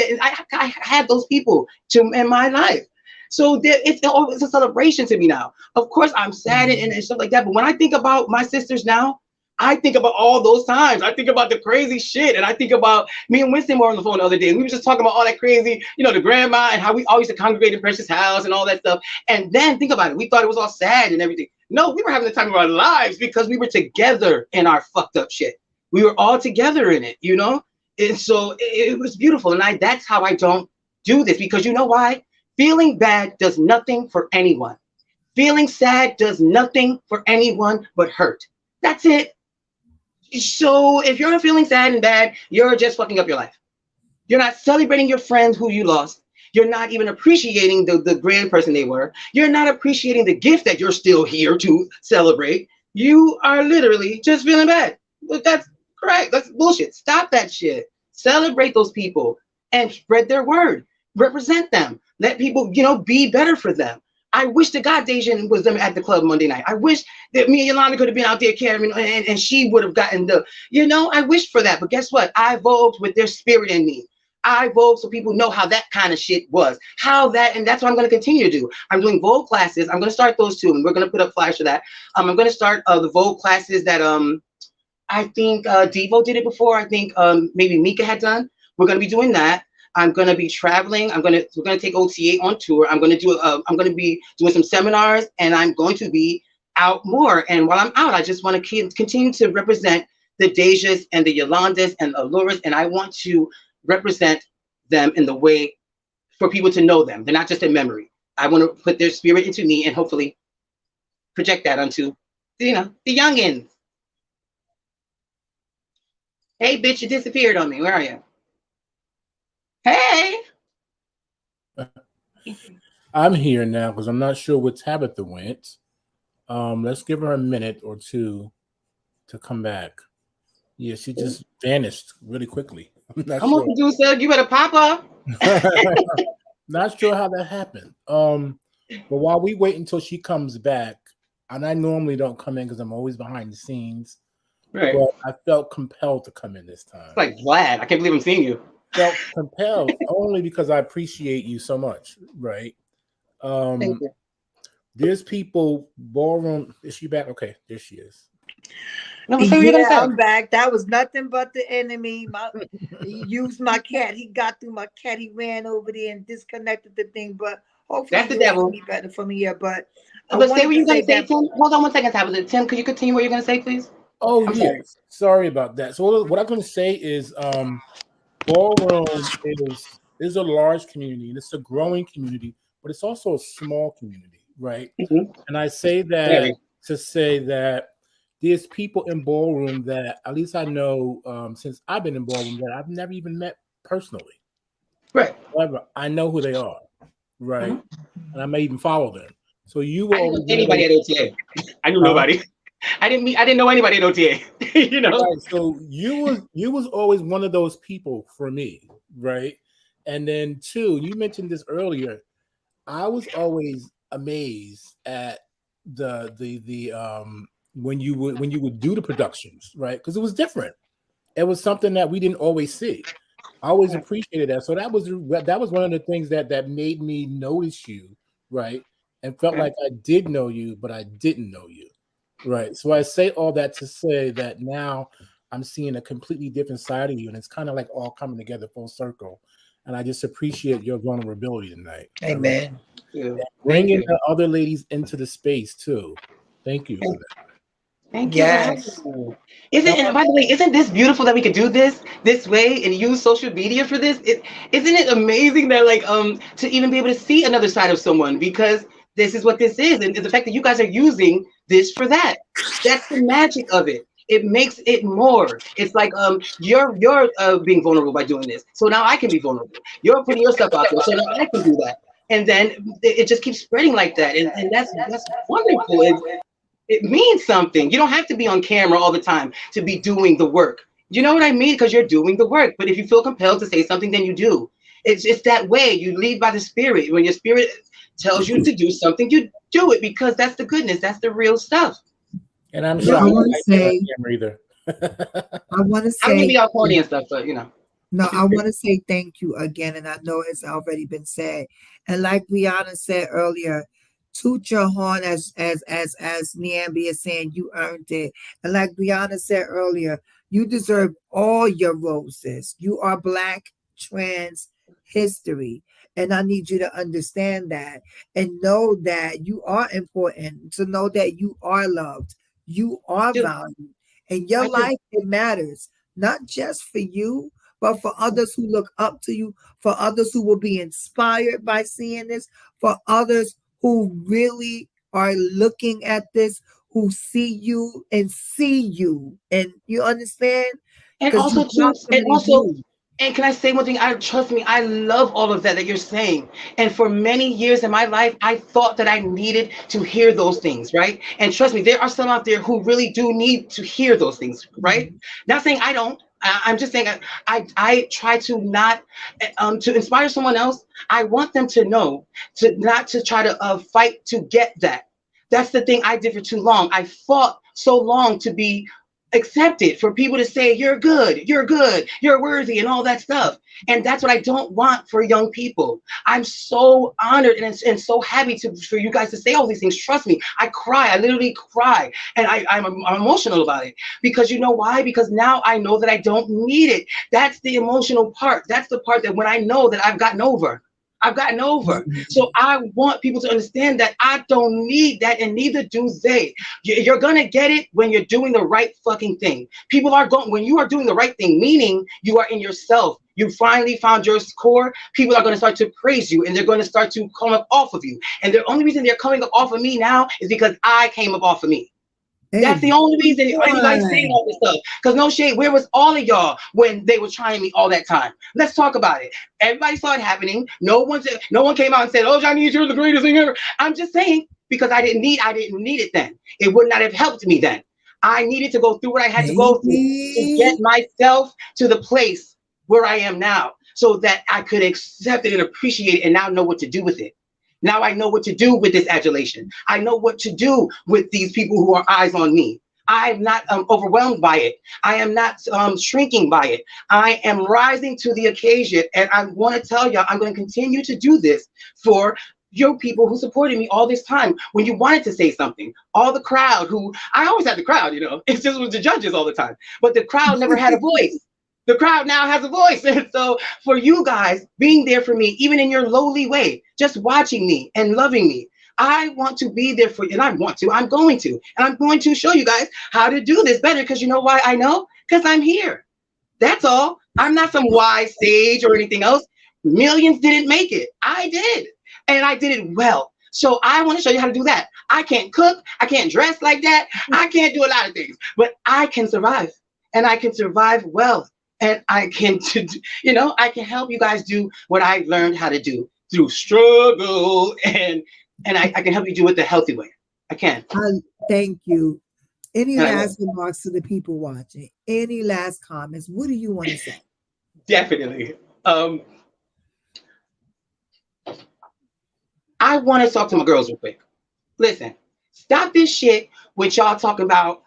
I had those people in my life. So it's a celebration to me now. Of course, I'm sad and stuff like that. But when I think about my sisters now, I think about all those times. I think about the crazy shit. And I think about me and Winston were on the phone the other day. And we were just talking about all that crazy, the grandma and how we always used to congregate in Precious house and all that stuff. And then think about it. We thought it was all sad and everything. No, we were having the time of our lives because we were together in our fucked up shit. We were all together in it, And so it was beautiful. And that's how I don't do this, because you know why? Feeling bad does nothing for anyone. Feeling sad does nothing for anyone but hurt. That's it. So if you're feeling sad and bad, you're just fucking up your life. You're not celebrating your friends who you lost. You're not even appreciating the grand person they were. You're not appreciating the gift that you're still here to celebrate. You are literally just feeling bad. But that's correct. That's bullshit. Stop that shit. Celebrate those people and spread their word. Represent them. Let people, be better for them. I wish to God Deja was them at the club Monday night. I wish that me and Yolanda could have been out there carrying, and she would have gotten I wish for that. But guess what? I vowed with their spirit in me. I Vogue so people know how that kind of shit was. And that's what I'm going to continue to do. I'm doing Vogue classes. I'm going to start those too, and we're going to put up flyers for that. I'm going to start the Vogue classes that I think Devo did it before. I think maybe Mika had done. We're going to be doing that. I'm going to be traveling. We're going to take OTA on tour. I'm going to be doing some seminars, and I'm going to be out more. And while I'm out, I just want to continue to represent the Dejas and the Yolandas and the Alluras, and I want to represent them in the way for people to know them. They're not just a memory. I want to put their spirit into me and hopefully project that onto, the youngins. Hey, bitch, you disappeared on me. Where are you? Hey. I'm here now because I'm not sure where Tabitha went. Let's give her a minute or two to come back. Yeah, she just vanished really quickly. Come on, producer, you better pop up. Not sure how that happened. But while we wait until she comes back, and I normally don't come in because I'm always behind the scenes, right? But I felt compelled to come in this time. It's like Vlad, I can't believe I'm seeing you. Felt compelled only because I appreciate you so much, right? Thank you. There's people. Ballroom. Is she back? Okay, there she is. No, I'm back. That was nothing but the enemy. He used my cat. He got through my cat. He ran over there and disconnected the thing. But hopefully, that's the devil. Be better for me here. But say what you're going to say, Tim. Hold on one second, Tabitha. Tim, could you continue what you're going to say, please? Oh, yes. Sorry about that. So what I'm going to say is, Ballroom is a large community, and it's a growing community, but it's also a small community, right? Mm-hmm. And I say that to say that there's people in Ballroom that at least I know since I've been in Ballroom that I've never even met personally. Right. However, I know who they are, right? Mm-hmm. And I may even follow them. So you will always anybody at OTA. I knew nobody. I didn't know anybody at OTA. Right, so you was always one of those people for me, right? And then two, you mentioned this earlier. I was always amazed at the when you would do the productions, right? Because it was different. It was something that we didn't always see. I always appreciated that. So that was one of the things that made me notice you, right? And felt like I did know you, but I didn't know you. Right. So I say all that to say that now I'm seeing a completely different side of you, and it's kind of like all coming together full circle. And I just appreciate your vulnerability tonight. Amen. Bringing the other ladies into the space too. Thank you for that. Thank you. Yes. By the way, isn't this beautiful that we could do this way and use social media for this? Isn't it amazing that to even be able to see another side of someone, because this is what this is, and the fact that you guys are using this for that's the magic of it. It makes it more. It's like you're being vulnerable by doing this, so now I can be vulnerable. You're putting yourself out there, so now I can do that, and then it just keeps spreading like that, and that's wonderful. It means something. You don't have to be on camera all the time to be doing the work. You know what I mean? Because you're doing the work. But if you feel compelled to say something, then you do. It's that way. You lead by the spirit. When your spirit tells you to do something, you do it, because that's the goodness. That's the real stuff. And I'm sure I want to say either. I want to say I'm gonna be all corny and stuff, but No, I want to say thank you again, and I know it's already been said. And like Brianna said earlier, toot your horn as Niambi is saying, you earned it. And like Brianna said earlier, you deserve all your roses. You are Black trans history, and I need you to understand that and know that you are important. To know that you are loved, you are Do valued, and your I do. life it matters not just for you but for others who look up to you, for others who will be inspired by seeing this, for others who really are looking at this, who see you and see you. And you understand? And Because you also brought too, some of these moves. and can I say one thing? I trust me, I love all of that you're saying. And for many years in my life, I thought that I needed to hear those things, right? And trust me, there are some out there who really do need to hear those things, right? Mhm. Not saying I don't. I'm just saying I try to not to inspire someone else. I want them to know to not to try to fight to get that. That's the thing I did for too long. I fought so long to be accepted, for people to say you're good, you're worthy, and all that stuff. And that's what I don't want for young people. I'm so honored and so happy for you guys to say all these things. Trust me, I cry, I literally cry, and I'm emotional about it, because you know why? Because now I know that I don't need it. That's the emotional part. That's the part that when I know that I've gotten over. So I want people to understand that I don't need that, and neither do they. You're gonna get it when you're doing the right fucking thing. People are going when you are doing the right thing, meaning you are in yourself. You finally found your core. People are going to start to praise you, and they're going to start to come up off of you. And the only reason they're coming up off of me now is because I came up off of me. Hey, That's the only reason anybody's saying boy. all this stuff. Because no shade, where was all of y'all when they were trying me all that time? Let's talk about it. Everybody saw it happening. No one came out and said, "Oh, Johnny, you're the greatest thing ever." I'm just saying, because I didn't need it then. It would not have helped me then. I needed to go through what I had to go through to get Baby. myself to the place where I am now, so that I could accept it and appreciate it, and now know what to do with it. Now I know what to do with this adulation. I know what to do with these people who are eyes on me. I'm not overwhelmed by it. I am not shrinking by it. I am rising to the occasion. And I want to tell y'all, I'm going to continue to do this for your people who supported me all this time. When you wanted to say something, all the crowd who, I always had the crowd, it's just with the judges all the time. But the crowd never had a voice. The crowd now has a voice. And so for you guys being there for me, even in your lowly way, just watching me and loving me, I want to be there for you. And I'm going to. And I'm going to show you guys how to do this better, because you know why I know? Because I'm here. That's all. I'm not some wise sage or anything else. Millions didn't make it. I did. And I did it well. So I want to show you how to do that. I can't cook. I can't dress like that. I can't do a lot of things. But I can survive. And I can survive well. And I can, I can help you guys do what I learned how to do through struggle, and I can help you do it the healthy way. I can. Thank you. Any And I will. last remarks to the people watching? Any last comments? What do you want to say? Definitely. I want to talk to my girls real quick. Listen, stop this shit with y'all talking about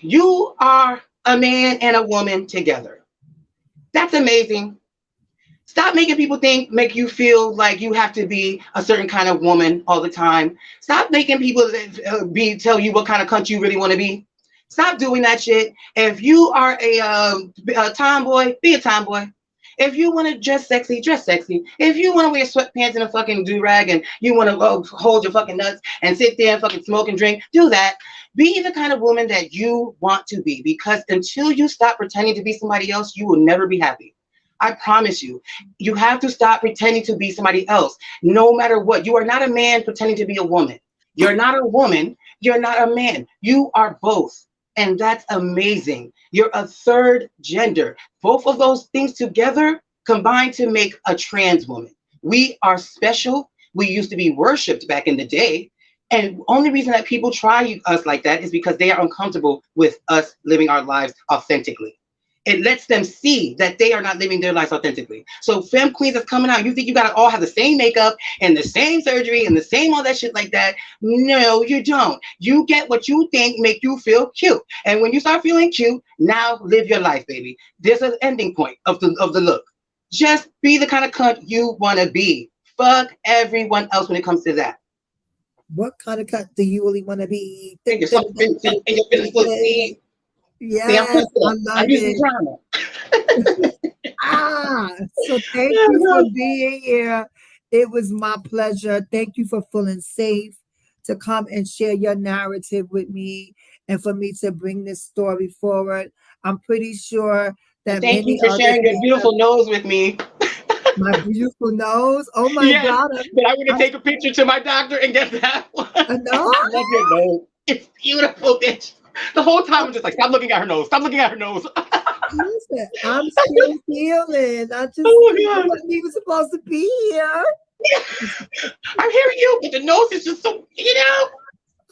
you are a man and a woman together. That's amazing. Stop making people make you feel like you have to be a certain kind of woman all the time. Stop making people tell you what kind of country you really want to be. Stop doing that shit. If you are a tomboy, be a tomboy. If you want to dress sexy, dress sexy. If you want to wear sweatpants and a fucking do-rag, and you want to hold your fucking nuts and sit there and fucking smoke and drink, do that. Be the kind of woman that you want to be, because until you stop pretending to be somebody else, you will never be happy. I promise you, you have to stop pretending to be somebody else, no matter what. You are not a man pretending to be a woman. You're not a woman. You're not a man. You are both. And that's amazing. You're a third gender. Both of those things together combine to make a trans woman. We are special. We used to be worshipped back in the day. And the only reason that people try us like that is because they are uncomfortable with us living our lives authentically. it lets them see that they are not living their lives authentically. So femme queens that's coming out, you think you gotta all have the same makeup and the same surgery and the same all that shit like that. No, you don't. You get what you think make you feel cute. And when you start feeling cute, now live your life, baby. There's an ending point of the look. Just be the kind of cunt you wanna be. Fuck everyone else when it comes to that. What kind of cut do you really want to be? And your feelings will see. See, I'm Yes, I twisted. love I'm using it. drama. So thank you for being here. It was my pleasure. Thank you for feeling safe to come and share your narrative with me and for me to bring this story forward. I'm pretty sure that Thank you many for others sharing your may have beautiful nose with me. my beautiful nose. Oh my Yes, God. but I'm gonna take a picture to my doctor and get that one. No, I love your nose. It's beautiful, bitch. The whole time I'm just like, stop looking at her nose. Stop looking at her nose. listen, I'm still healing. I just Oh my God. wasn't even supposed to be here. I'm hearing you, but the nose is just so,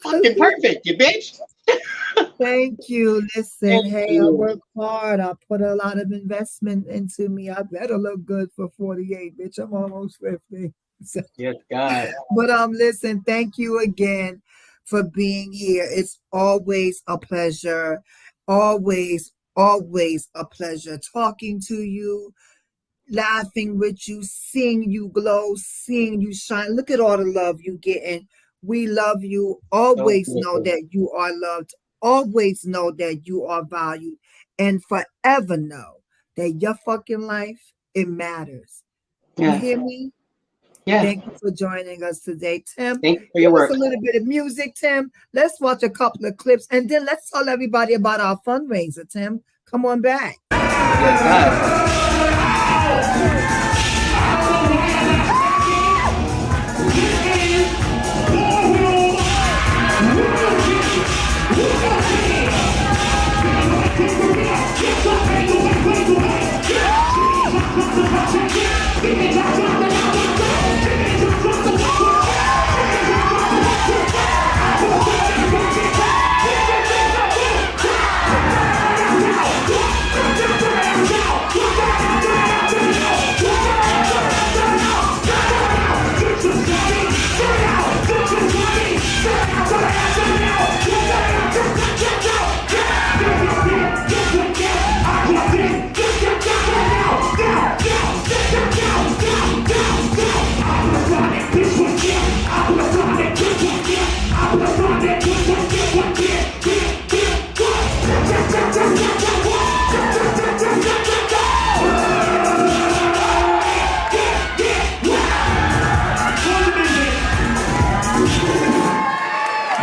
fucking perfect, you bitch. Thank you. Listen, Thank hey, I you. work hard. I put a lot of investment into me. I better look good for 48, bitch. I'm almost 50. So, Yes, God. but listen, thank you again for being here. It's always a pleasure. Always, always a pleasure talking to you, laughing with you, seeing you glow, seeing you shine. Look at all the love you getting. We love you. Always know that you are loved. Always know that you are valued. And forever know that your fucking life, it matters. You Yeah. hear me? Yeah. Thank you for joining us today, Tim. Thank you for Give your us work. a little bit of music, Tim. Let's watch a couple of clips and then let's tell everybody about our fundraiser, Tim. Come on back. Yes, God.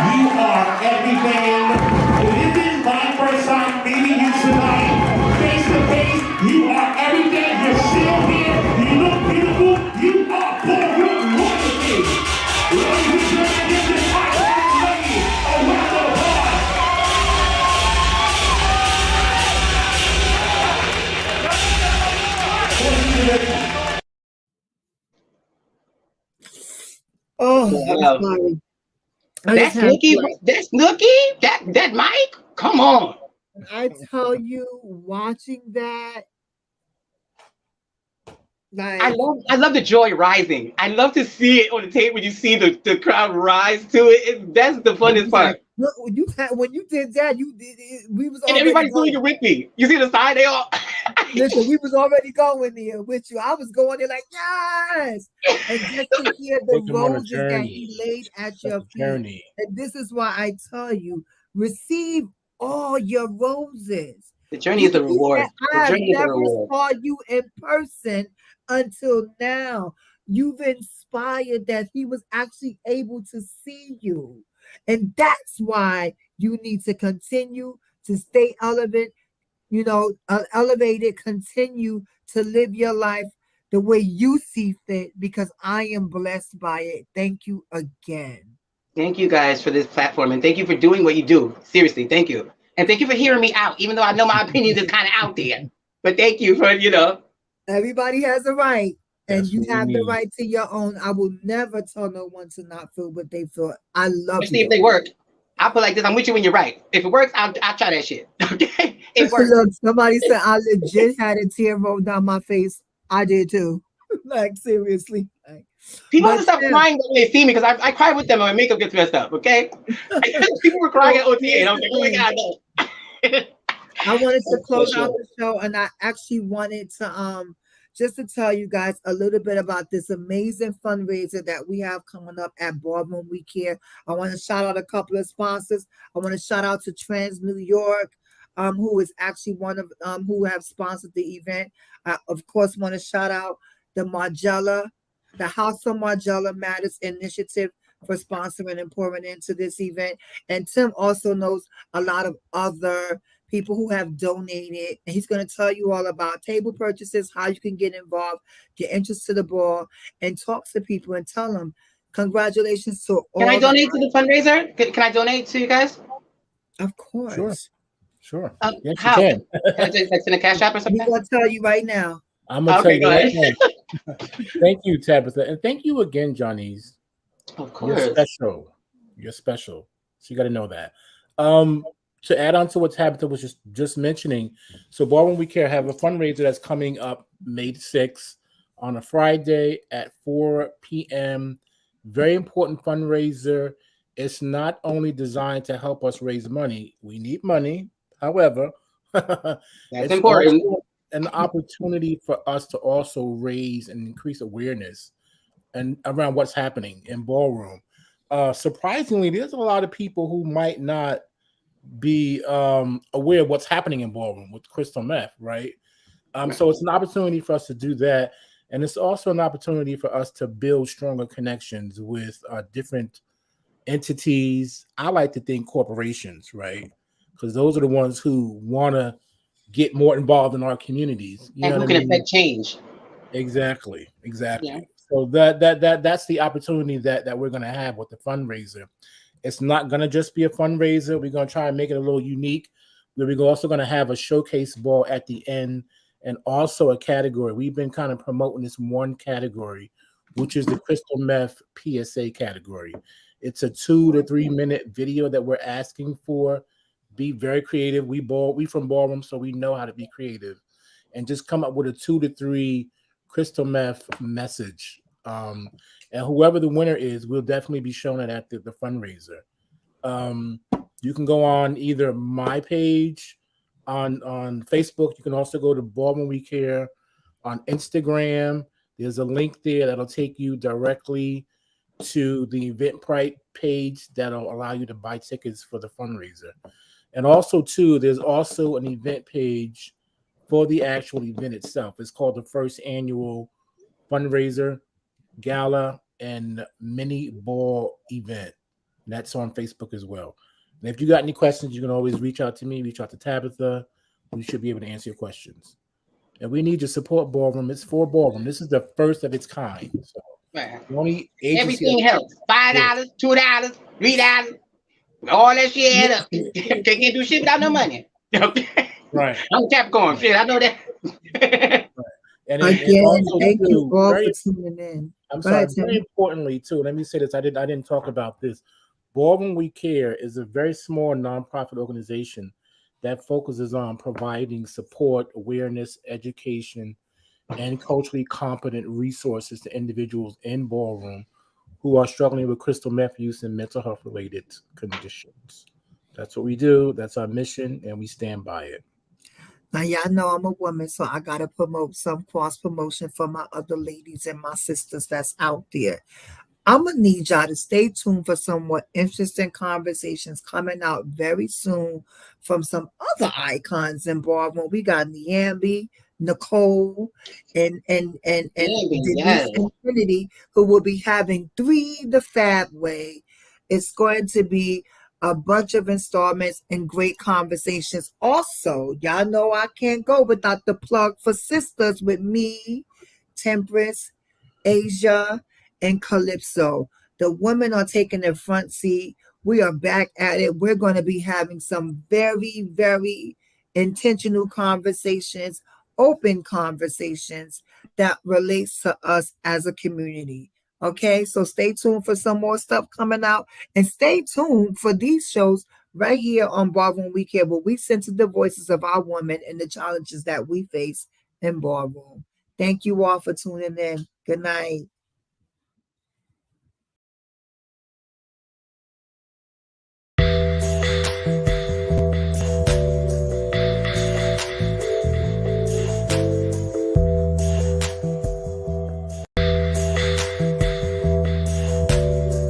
You are everything. It isn't my first time meeting you tonight. Face to face, you are everything. You're still here. You look beautiful. You are ballroom royalty. Ladies and gentlemen, give this iconic lady a round of applause. Oh, Wow. I'm sorry. I That's just had Nookie. That's Nookie. That Mike. Come on. I tell you, watching that, like, I love the joy rising. I love to see it on the tape when you see the crowd rise to it. That's the funnest part. look, when you did that, you did it, we was And already everybody's doing going. it with me. You see the side, they all. Listen, we was already going there with you. I was going there like, yes. And just to hear the Take them on a roses that journey. he laid at It's your like a feet. journey. And this is why I tell you, receive all your roses. The journey is the He reward. said, I The have journey is the never reward. saw you in person until now. You've inspired that he was actually able to see you. And that's why you need to continue to stay elevated, elevated, continue to live your life the way you see fit, because I am blessed by it. Thank you again. Thank you guys for this platform, and thank you for doing what you do. Seriously, thank you. And thank you for hearing me out, even though I know my opinions is kind of out there. But thank you for, Everybody has a right, and That's you what we have the need. right to your own. I will never tell no one to not feel what they feel. I love especially if you. they work. I put like this. I'm with you when you're right. If it works, I'll try that shit. Okay, it works. Look, somebody said I legit had a tear roll down my face. I did too. Like seriously. Like, People have but to stop Tim, crying when they see me because I cry with them when my makeup gets messed up. Okay, people were crying at OTA, and I was like, oh my god, no. I wanted to For close sure. out the show, and I actually wanted to just to tell you guys a little bit about this amazing fundraiser that we have coming up at Ballroom We Care. I want to shout out a couple of sponsors. I want to shout out to Trans New York, who is actually one of who have sponsored the event. I of course want to shout out the Margella, the House of Margella Matters Initiative for sponsoring and pouring into this event. And Tim also knows a lot of other people who have donated, and he's going to tell you all about table purchases, how you can get involved, get interest to the ball, and talk to people and tell them congratulations to all. Can I donate to the fundraiser? Can I donate to you guys? Of course. Sure. Yes, How? you can. Can I just like send a cash app or He's something? going to tell you right now. I'm gonna Okay, tell you go right ahead. now. Thank you, Tabitha, and thank you again, Johnny's. Of You're course. special. You're special. So you got to know that. To add on to what Tabitha was just mentioning, so Ballroom We Care have a fundraiser that's coming up May 6th on a Friday at 4 p.m. Very important fundraiser. It's not only designed to help us raise money. We need money. However, That's it's important. also an opportunity for us to also raise and increase awareness and around what's happening in Ballroom. Surprisingly, there's a lot of people who might not be aware of what's happening in Ballroom with crystal meth, right? So it's an opportunity for us to do that. And it's also an opportunity for us to build stronger connections with different entities. I like to think corporations, right? Because those are the ones who want to get more involved in our communities. You And know who what I can mean? affect change? Exactly. Yeah. So that's the opportunity that we're going to have with the fundraiser. It's not going to just be a fundraiser. We're going to try and make it a little unique. We're also going to have a showcase ball at the end and also a category. We've been kind of promoting this one category, which is the crystal meth PSA category. It's a 2 to 3 minute video that we're asking for. Be very creative. We from Ballroom, so we know how to be creative, and just come up with a 2 to 3 crystal meth message. And whoever the winner is, we'll definitely be showing it at the fundraiser. You can go on either my page on Facebook. You can also go to Ballroom We Care on Instagram. There's a link there that'll take you directly to the Eventbrite page that'll allow you to buy tickets for the fundraiser. And also, too, there's also an event page for the actual event itself. It's called the First Annual Fundraiser Gala and Mini Ball Event. And that's on Facebook as well. And if you got any questions, you can always reach out to me, reach out to Tabitha. We should be able to answer your questions. And we need your support, Ballroom. It's for Ballroom. This is the first of its kind. So the only agency Everything helps. $5, $2, $3. All that shit add up. They can't do shit without no money. Right. I'm Capricorn. Shit, I know that. And Again, also, thank you too, all for tuning in. I'm Go sorry. ahead, Tim. Very importantly, too, let me say this. I didn't talk about this. Ballroom We Care is a very small nonprofit organization that focuses on providing support, awareness, education, and culturally competent resources to individuals in Ballroom who are struggling with crystal meth use and mental health related conditions. That's what we do. That's our mission, and we stand by it. Now, y'all know I'm a woman, so I got to promote some cross promotion for my other ladies and my sisters that's out there. I'm going to need y'all to stay tuned for some more interesting conversations coming out very soon from some other icons in Ballroom. We got Niambi, Nicole, and Niambi, Denise yes. and Trinity, who will be having 3 the Fab Way. It's going to be a bunch of installments and great conversations. Also, y'all know I can't go without the plug for sisters with me, Temperance, Asia, and Calypso. The women are taking the front seat. We are back at it. We're going to be having some very, very intentional conversations, open conversations that relates to us as a community. Okay, so stay tuned for some more stuff coming out, and stay tuned for these shows right here on Ballroom We Care, where we center the voices of our women and the challenges that we face in Ballroom. Thank you all for tuning in. Good night.